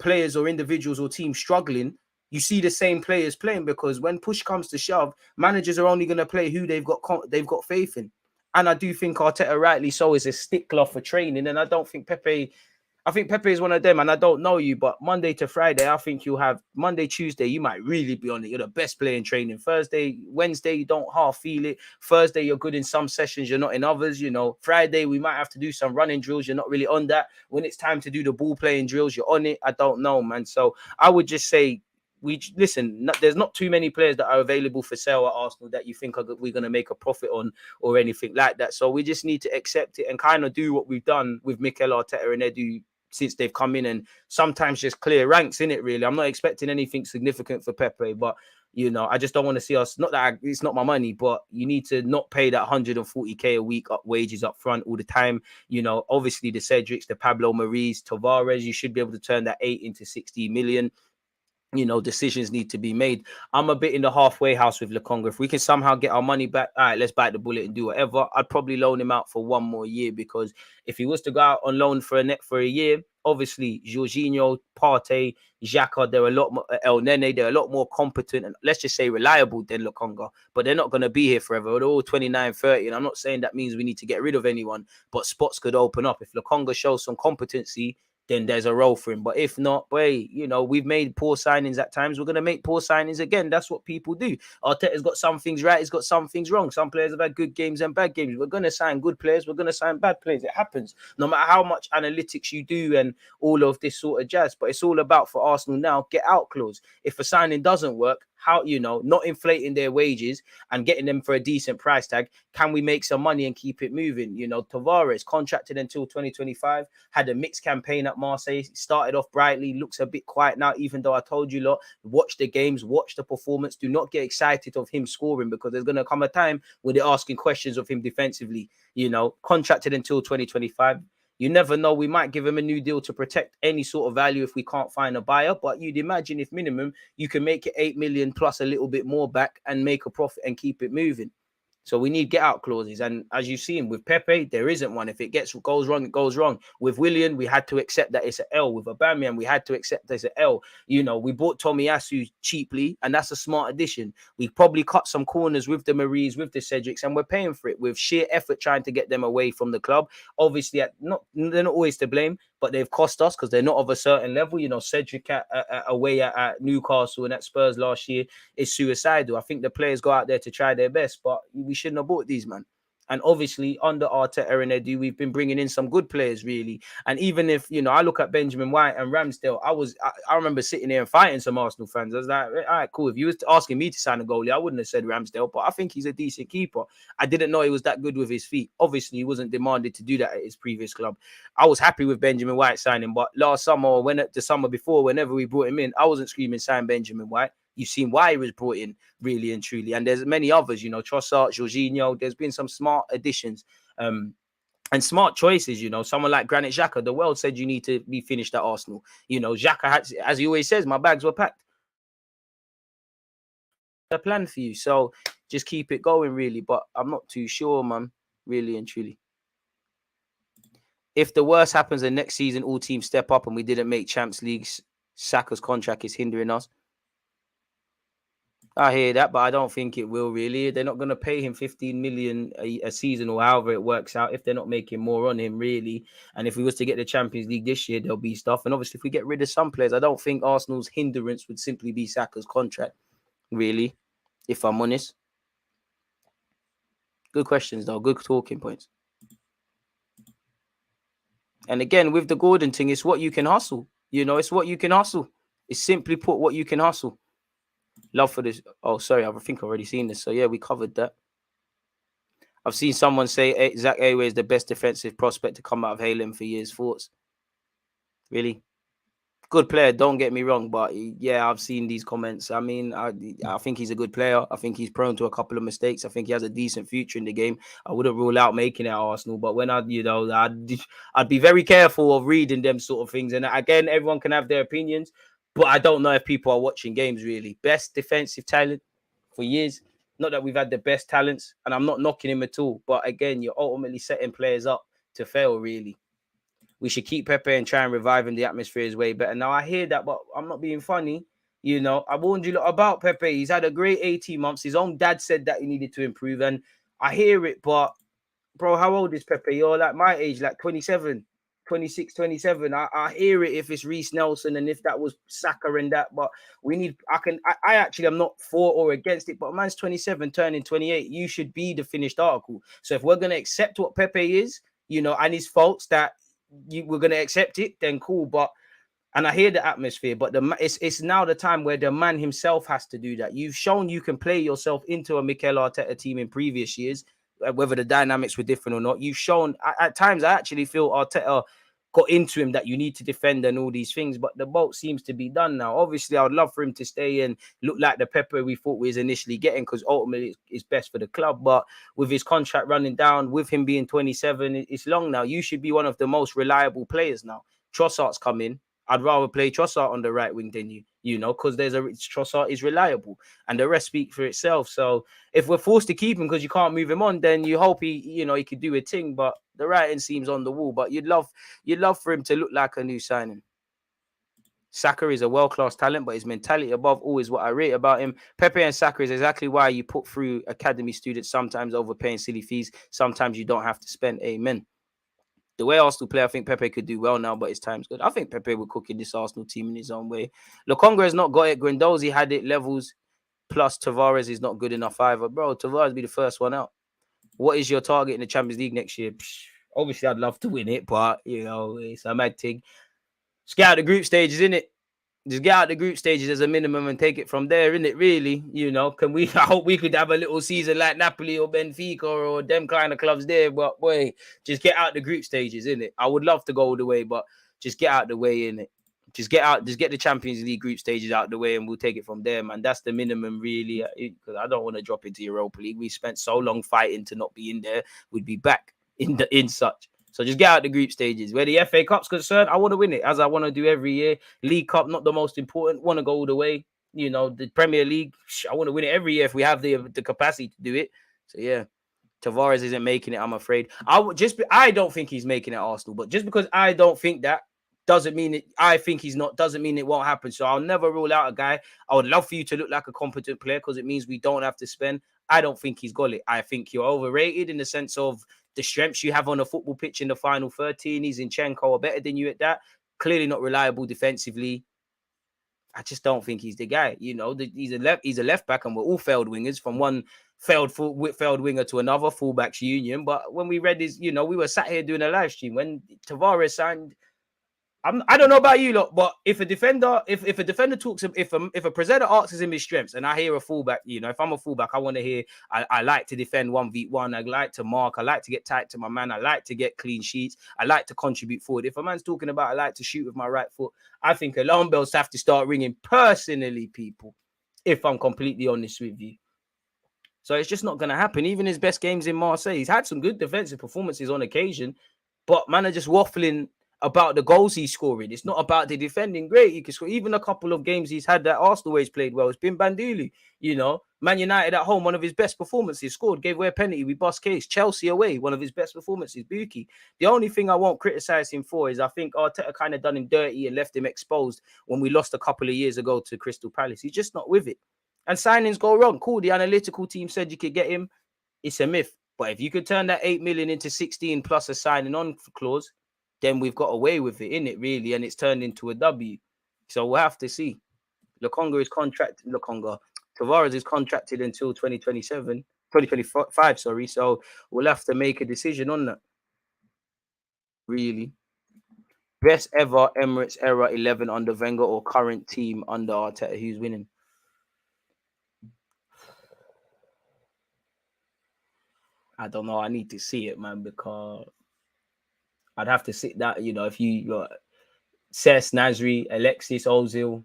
or individuals or teams struggling, you see the same players playing, because when push comes to shove, managers are only going to play who they've got faith in. And I do think Arteta, rightly so, is a stickler for training. And I don't think Pepe is one of them. And I don't know you, but Monday to Friday, I think you'll have Monday, Tuesday, you might really be on it. You're the best player in training. Thursday, Wednesday, you don't half feel it. Thursday, you're good in some sessions, you're not in others. You know, Friday, we might have to do some running drills. You're not really on that. When it's time to do the ball playing drills, you're on it. I don't know, man. So I would just say, there's not too many players that are available for sale at Arsenal that you think we're going to make a profit on or anything like that. So we just need to accept it and kind of do what we've done with Mikel Arteta and Edu since they've come in, and sometimes just clear ranks, in it, really. I'm not expecting anything significant for Pepe, but, you know, I just don't want to see us, not that it's not my money, but you need to not pay that 140k a week wages up front all the time. You know, obviously the Cedrics, the Pablo Maris, Tavares, you should be able to turn that 8 into 60 million. You know, decisions need to be made. I'm a bit in the halfway house with Lokonga. If we can somehow get our money back, all right, let's bite the bullet and do whatever. I'd probably loan him out for one more year, because if he was to go out on loan for a year, obviously Jorginho, Partey, Xhaka, they're a lot more, El Nene, they're a lot more competent and, let's just say, reliable than Lokonga. But they're not going to be here forever. They're all 29, 30. And I'm not saying that means we need to get rid of anyone, but spots could open up. If Lokonga shows some competency, then there's a role for him. But if not, boy, you know, we've made poor signings at times. We're going to make poor signings again. That's what people do. Arteta's got some things right. He's got some things wrong. Some players have had good games and bad games. We're going to sign good players. We're going to sign bad players. It happens. No matter how much analytics you do and all of this sort of jazz. But it's all about, for Arsenal now, get out clause. If a signing doesn't work, how, you know, not inflating their wages and getting them for a decent price tag, can we make some money and keep it moving? You know, Tavares contracted until 2025, had a mixed campaign at Marseille, started off brightly, looks a bit quiet now, even though I told you lot, watch the games, watch the performance, do not get excited of him scoring, because there's going to come a time where they're asking questions of him defensively. You know, contracted until 2025. You never know. We might give him a new deal to protect any sort of value if we can't find a buyer. But you'd imagine if minimum, you can make it 8 million plus a little bit more back and make a profit and keep it moving. So we need get out clauses. And as you've seen with Pepe, there isn't one. If it goes wrong, it goes wrong. With Willian, we had to accept that it's an L. With Aubameyang, we had to accept that it's an L. You know, we bought Tomiyasu cheaply, and that's a smart addition. We probably cut some corners with the Maries, with the Cedrics, and we're paying for it with sheer effort trying to get them away from the club. Obviously, they're not always to blame, but they've cost us because they're not of a certain level. You know, Cedric away at Newcastle and at Spurs last year is suicidal. I think the players go out there to try their best, but we shouldn't have bought these, man. And obviously, under Arteta and Edu, we've been bringing in some good players, really. And even if, I look at Benjamin White and Ramsdale, I remember sitting there and fighting some Arsenal fans. I was like, all right, cool. If you was asking me to sign a goalie, I wouldn't have said Ramsdale, but I think he's a decent keeper. I didn't know he was that good with his feet. Obviously, he wasn't demanded to do that at his previous club. I was happy with Benjamin White signing, but last summer or the summer before, whenever we brought him in, I wasn't screaming sign Benjamin White. You've seen why he was brought in, really and truly. And there's many others, Trossard, Jorginho. There's been some smart additions and smart choices, Someone like Granit Xhaka, the world said you need to be finished at Arsenal. Xhaka had, as he always says, my bags were packed. A plan for you. So just keep it going, really. But I'm not too sure, man, really and truly. If the worst happens the next season, all teams step up and we didn't make Champions Leagues, Saka's contract is hindering us. I hear that, but I don't think it will really. They're not going to pay him 15 million a season or however it works out if they're not making more on him, really. And if we was to get the Champions League this year, there'll be stuff. And obviously, if we get rid of some players, I don't think Arsenal's hindrance would simply be Saka's contract, really, if I'm honest. Good questions, though. Good talking points. And again, with the Gordon thing, it's what you can hustle. It's what you can hustle. It's simply put what you can hustle. Love for this. Oh, sorry. I think I've already seen this. So, yeah, we covered that. I've seen someone say Zach Awe is the best defensive prospect to come out of Halem for years. Thoughts? Really? Good player, don't get me wrong. But, yeah, I've seen these comments. I mean, I think he's a good player. I think he's prone to a couple of mistakes. I think he has a decent future in the game. I wouldn't rule out making it at Arsenal. But when I'd be very careful of reading them sort of things. And, again, everyone can have their opinions. But I don't know if people are watching games, really. Best defensive talent for years. Not that we've had the best talents, and I'm not knocking him at all. But again, you're ultimately setting players up to fail, really. We should keep Pepe and try and revive him. The atmosphere is way better. Now, I hear that, but I'm not being funny. I warned you about Pepe. He's had a great 18 months. His own dad said that he needed to improve, and I hear it, but, bro, how old is Pepe? You're like my age, like 27. 26, 27. I hear it if it's Reece Nelson and if that was Saka and that, but I actually am not for or against it, but man's 27 turning 28. You should be the finished article. So if we're going to accept what Pepe is, and his faults, that we're going to accept it, then cool. And I hear the atmosphere, but it's now the time where the man himself has to do that. You've shown you can play yourself into a Mikel Arteta team in previous years, whether the dynamics were different or not. You've shown at times, I actually feel Arteta got into him that you need to defend and all these things, but the boat seems to be done now. Obviously, I would love for him to stay and look like the Pepe we thought we was initially getting, because ultimately it's best for the club. But with his contract running down, with him being 27, it's long now. You should be one of the most reliable players now. Trossard's come in. I'd rather play Trossard on the right wing than you, because Trossard is reliable and the rest speak for itself. So if we're forced to keep him because you can't move him on, then you hope he could do a thing. But the writing seems on the wall. But you'd love for him to look like a new signing. Saka is a world-class talent, but his mentality above all is what I rate about him. Pepe and Saka is exactly why you put through academy students, sometimes overpaying silly fees. Sometimes you don't have to spend. Amen. The way Arsenal play, I think Pepe could do well now, but his time's good. I think Pepe will cook in this Arsenal team in his own way. Lokonga has not got it. Guendouzi had it. Levels plus Tavares is not good enough either. Bro, Tavares be the first one out. What is your target in the Champions League next year? Obviously, I'd love to win it, but, it's a mad thing. Just get out the group stages, innit? Just get out the group stages as a minimum and take it from there, innit? Really, I hope we could have a little season like Napoli or Benfica or them kind of clubs there. But boy, just get out the group stages, innit? I would love to go all the way, but just get out the way, innit? Just get the Champions League group stages out the way, and we'll take it from there, man. That's the minimum, really. Because I don't want to drop into Europa League. We spent so long fighting to not be in there. We'd be back in such. So just get out the group stages. Where the FA Cup's concerned, I want to win it, as I want to do every year. League Cup, not the most important. Want to go all the way. The Premier League, I want to win it every year if we have the capacity to do it. So, yeah. Tavares isn't making it, I'm afraid. I don't think he's making it at Arsenal. But just because I don't think that doesn't mean it. I think he's not. Doesn't mean it won't happen. So I'll never rule out a guy. I would love for you to look like a competent player because it means we don't have to spend. I don't think he's got it. I think you're overrated in the sense of the strengths you have on a football pitch in the final 13. He's Zinchenko are better than you at that. Clearly not reliable defensively. I just don't think he's the guy. He's a left back, and we're all failed wingers from failed winger to another fullbacks union. But when we read his, we were sat here doing a live stream when Tavares signed. I don't know about you lot, but if a defender, if a defender talks, if a presenter asks him his strengths, and I hear a fullback, if I'm a fullback, I want to hear. I like to defend 1v1. I like to mark. I like to get tight to my man. I like to get clean sheets. I like to contribute forward. If a man's talking about I like to shoot with my right foot, I think alarm bells have to start ringing personally, people. If I'm completely honest with you. So it's just not going to happen. Even his best games in Marseille, he's had some good defensive performances on occasion, but man are just waffling about the goals he's scoring. It's not about the defending. Great, he can score. Even a couple of games he's had that Arsenal where he's played well. It's been Bandulu, Man United at home, one of his best performances. Scored, gave away a penalty, we bust case. Chelsea away, one of his best performances. Buki. The only thing I won't criticize him for is I think Arteta kind of done him dirty and left him exposed when we lost a couple of years ago to Crystal Palace. He's just not with it. And signings go wrong. Cool, the analytical team said you could get him. It's a myth. But if you could turn that 8 million into 16 plus a signing on clause, then we've got away with it, innit, really, and it's turned into a W. So we'll have to see. Tavares is contracted until 2025, sorry. So we'll have to make a decision on that. Really. Best ever Emirates era 11 under Wenger or current team under Arteta, who's winning? I don't know. I need to see it, man, because I'd have to sit that, if you got Cesc, Nasri, Alexis, Ozil,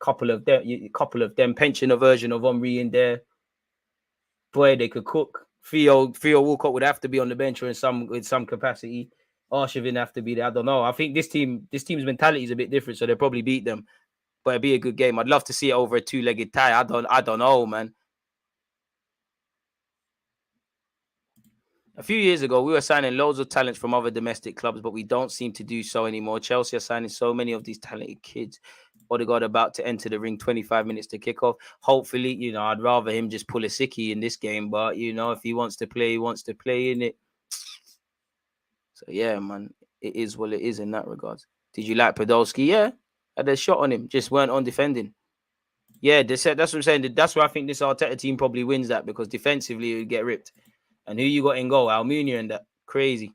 couple of them, pensioner version of Henry in there. Boy, they could cook. Theo Walcott would have to be on the bench or in some capacity. Arshavin have to be there. I don't know. I think this team's mentality is a bit different, so they'll probably beat them. But it'd be a good game. I'd love to see it over a two-legged tie. I don't know, man. A few years ago, we were signing loads of talents from other domestic clubs, but we don't seem to do so anymore. Chelsea are signing so many of these talented kids. Odegaard about to enter the ring 25 minutes to kick off. Hopefully, I'd rather him just pull a sickie in this game. But, if he wants to play, he wants to play in it. So, yeah, man, it is what it is in that regard. Did you like Podolski? Yeah. Had a shot on him. Just weren't on defending. Yeah, that's what I'm saying. That's where I think this Arteta team probably wins that because defensively it would get ripped. And who you got in goal? Almunia and that. Crazy.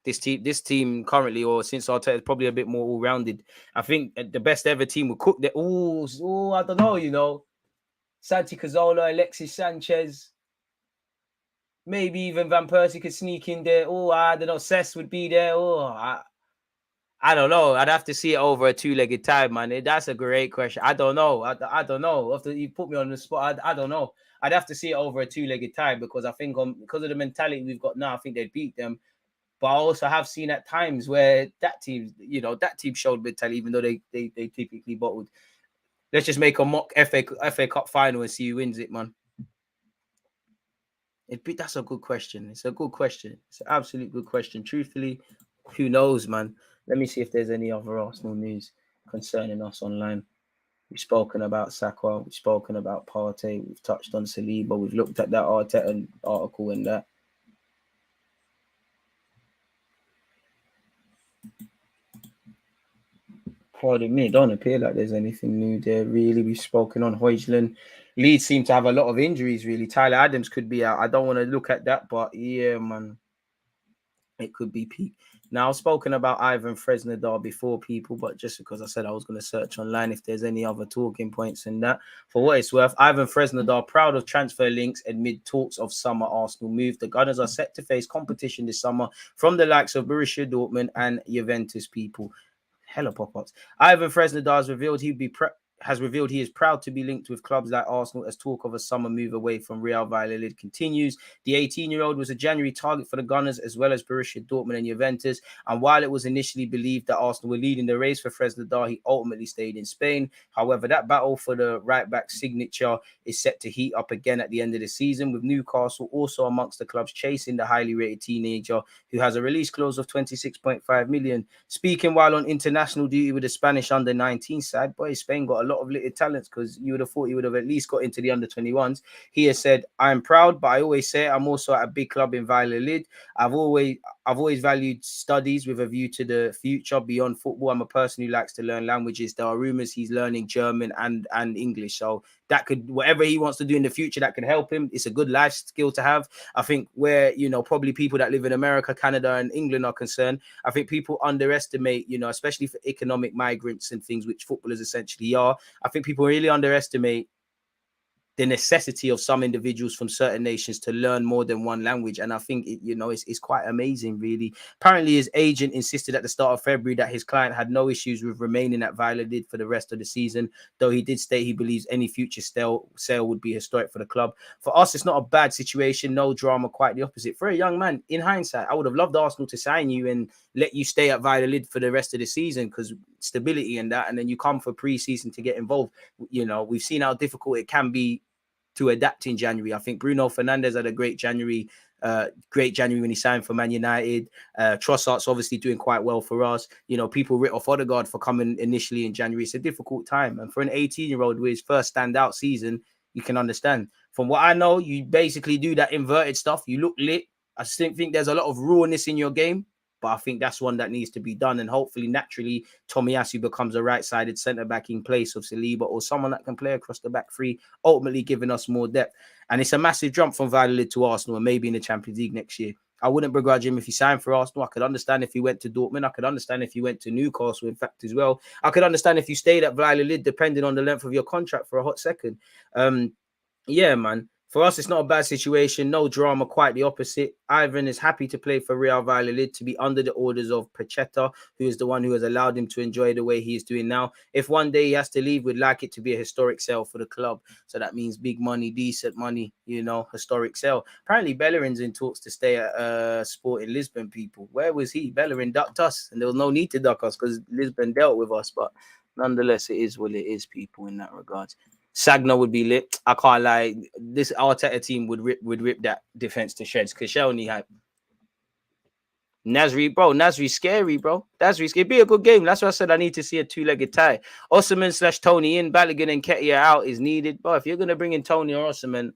This team currently, or since Arteta, is probably a bit more all-rounded. I think the best ever team would cook that. Oh, I don't know, Santi Cazorla, Alexis Sanchez. Maybe even Van Persie could sneak in there. Oh, I don't know. Cesc would be there. I don't know. I'd have to see it over a two-legged tie, man. That's a great question. I don't know. I don't know. After you put me on the spot, I don't know. I'd have to see it over a two-legged tie because I think because of the mentality we've got now, I think they'd beat them. But I also have seen at times where that team showed mentality, even though they typically bottled. Let's just make a mock FA Cup final and see who wins it, man. That's a good question. It's a good question. It's an absolute good question. Truthfully, who knows, man? Let me see if there's any other Arsenal news concerning us online. We've spoken about Saka. We've spoken about Partey. We've touched on Saliba. We've looked at that Arteta article and that. Pardon me, it don't appear like there's anything new there, really. We've spoken on Højlund. Leeds seem to have a lot of injuries, really. Tyler Adams could be out. I don't want to look at that, but yeah, man. It could be peak. Now, I've spoken about Iván Fresneda before, people, but just because I said I was going to search online if there's any other talking points in that. For what it's worth, Iván Fresneda, proud of transfer links amid talks of summer Arsenal move. The Gunners are set to face competition this summer from the likes of Borussia Dortmund and Juventus, people. Hella pop-ups. Iván Fresneda has revealed he is proud to be linked with clubs like Arsenal as talk of a summer move away from Real Valladolid continues. The 18-year-old was a January target for the Gunners as well as Borussia Dortmund and Juventus. And while it was initially believed that Arsenal were leading the race for Fresneda, he ultimately stayed in Spain. However, that battle for the right-back signature is set to heat up again at the end of the season, with Newcastle also amongst the clubs chasing the highly rated teenager who has a release clause of 26.5 million. Speaking while on international duty with the Spanish under-19 side, boy, Spain got a lot lot of little talents, because you would have thought he would have at least got into the under-21s. He has said, I'm proud, but I always say I'm also at a big club in Valladolid. I've always valued studies with a view to the future beyond football. I'm a person who likes to learn languages. There are rumors he's learning German and English. So that could, whatever he wants to do in the future, that could help him. It's a good life skill to have. I think where, you know, probably people that live in America, Canada and England are concerned, I think people underestimate, you know, especially for economic migrants and things, which footballers essentially are. I think people really underestimate the necessity of some individuals from certain nations to learn more than one language. And I think, it's quite amazing, really. Apparently, his agent insisted at the start of February that his client had no issues with remaining at Valladolid for the rest of the season, though he did state he believes any future sale would be historic for the club. For us, it's not a bad situation, no drama, quite the opposite. For a young man, in hindsight, I would have loved Arsenal to sign you and let you stay at Valladolid for the rest of the season, because stability and that, and then you come for pre-season to get involved. You know, we've seen how difficult it can be to adapt in January. I think Bruno Fernandes had a great January when he signed for Man United. Trossard's obviously doing quite well for us. You know, people writ off Odegaard for coming initially in January. It's a difficult time. And for an 18-year-old with his first standout season, you can understand. From what I know, you basically do that inverted stuff. You look lit. I still think there's a lot of rawness in your game, but I think that's one that needs to be done. And hopefully, naturally, Tomiyasu becomes a right-sided centre-back in place of Saliba, or someone that can play across the back three, ultimately giving us more depth. And it's a massive jump from Valladolid to Arsenal, and maybe in the Champions League next year. I wouldn't begrudge him if he signed for Arsenal. I could understand if he went to Dortmund. I could understand if he went to Newcastle, in fact, as well. I could understand if you stayed at Valladolid, depending on the length of your contract, for a hot second. Yeah, man. For us, it's not a bad situation. No drama, quite the opposite. Ivan is happy to play for Real Valladolid, to be under the orders of Pacheta, who is the one who has allowed him to enjoy the way he is doing now. If one day he has to leave, we'd like it to be a historic sale for the club. So that means big money, decent money, historic sale. Apparently, Bellerin's in talks to stay at Sport in Lisbon, people. Where was he? Bellerin ducked us, and there was no need to duck us because Lisbon dealt with us. But nonetheless, it is what it is, people, in that regard. Sagna would be lit. I can't lie. This Arteta team would rip that defense to shreds. Koscielny hype. Nasri's scary, bro. It'd be a good game. That's why I said I need to see a two-legged tie. Osimhen/Tony in, Balogun and Nketiah out is needed. But if you're going to bring in Tony or Osimhen,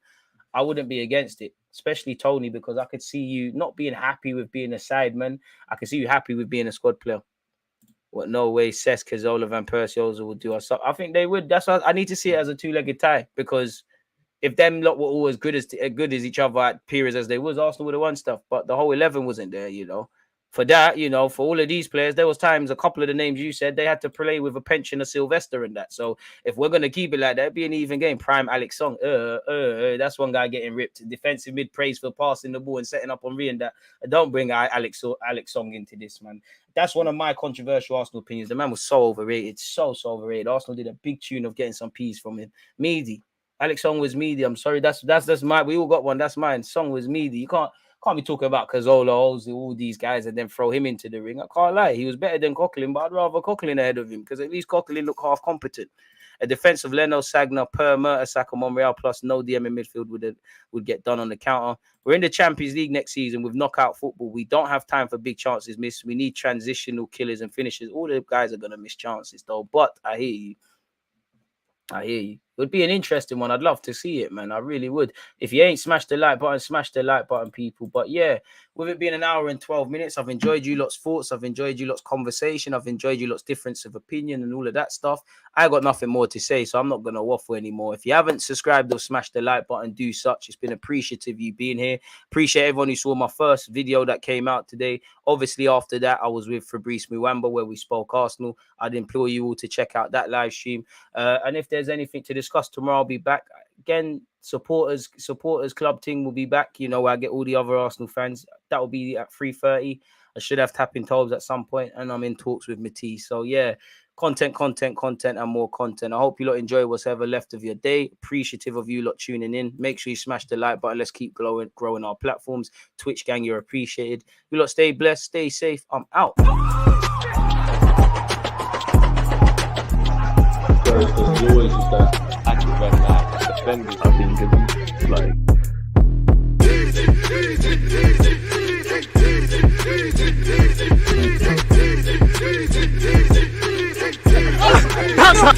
I wouldn't be against it. Especially Tony, because I could see you not being happy with being a sideman. I could see you happy with being a squad player. What no way Cesc, Cazorla, Van Persie also would do. I think they would. That's why I need to see it as a two-legged tie, because if them lot were all as good as each other at periods as they was, Arsenal would have won stuff. But the whole 11 wasn't there, For that, for all of these players, there was times, a couple of the names you said, they had to play with a pension of Sylvester and that. So if we're going to keep it like that, it'd be an even game. Prime Alex Song. That's one guy getting ripped. Defensive mid praise for passing the ball and setting up on Rhea and that. Don't bring Alex Song into this, man. That's one of my controversial Arsenal opinions. The man was so overrated. So overrated. Arsenal did a big tune of getting some peas from him. Meaty. Alex Song was meaty. I'm sorry. That's mine. We all got one. That's mine. Song was meaty. You can't be talking about Cazorla, all these guys, and then throw him into the ring. I can't lie. He was better than Coquelin, but I'd rather Coquelin ahead of him, because at least Coquelin looked half competent. A defense of Leno, Sagna, Perma, Asaka, Monreal, plus no DM in midfield would get done on the counter. We're in the Champions League next season with knockout football. We don't have time for big chances missed. We need transitional killers and finishers. All the guys are going to miss chances, though. But I hear you. It would be an interesting one. I'd love to see it, man. I really would. If you ain't smashed the like button, smash the like button, people. But yeah, with it being an hour and 12 minutes, I've enjoyed you lot's thoughts. I've enjoyed you lot's conversation. I've enjoyed you lot's difference of opinion and all of that stuff. I got nothing more to say, so I'm not going to waffle anymore. If you haven't subscribed or smashed the like button, do such. It's been appreciative of you being here. Appreciate everyone who saw my first video that came out today. Obviously, after that, I was with Fabrice Muamba, where we spoke Arsenal. I'd implore you all to check out that live stream. And if there's anything to discuss tomorrow, I'll be back. Again, supporters club thing will be back. Where I get all the other Arsenal fans. That will be at 3:30. I should have tapping toes at some point, and I'm in talks with Matisse. So yeah, content, and more content. I hope you lot enjoy what's ever left of your day. Appreciative of you lot tuning in. Make sure you smash the like button. Let's keep growing our platforms. Twitch gang, you're appreciated. You lot stay blessed, stay safe. I'm out. There's always just that active red flag defenders. I think it's like. There's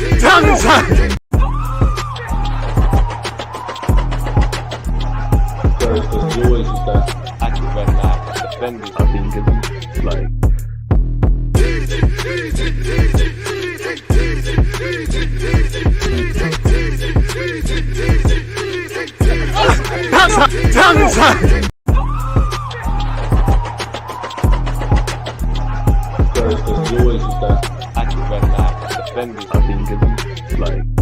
always just that active red flag defending. I think it's like. There's always just that active red flag defending. I think it's like.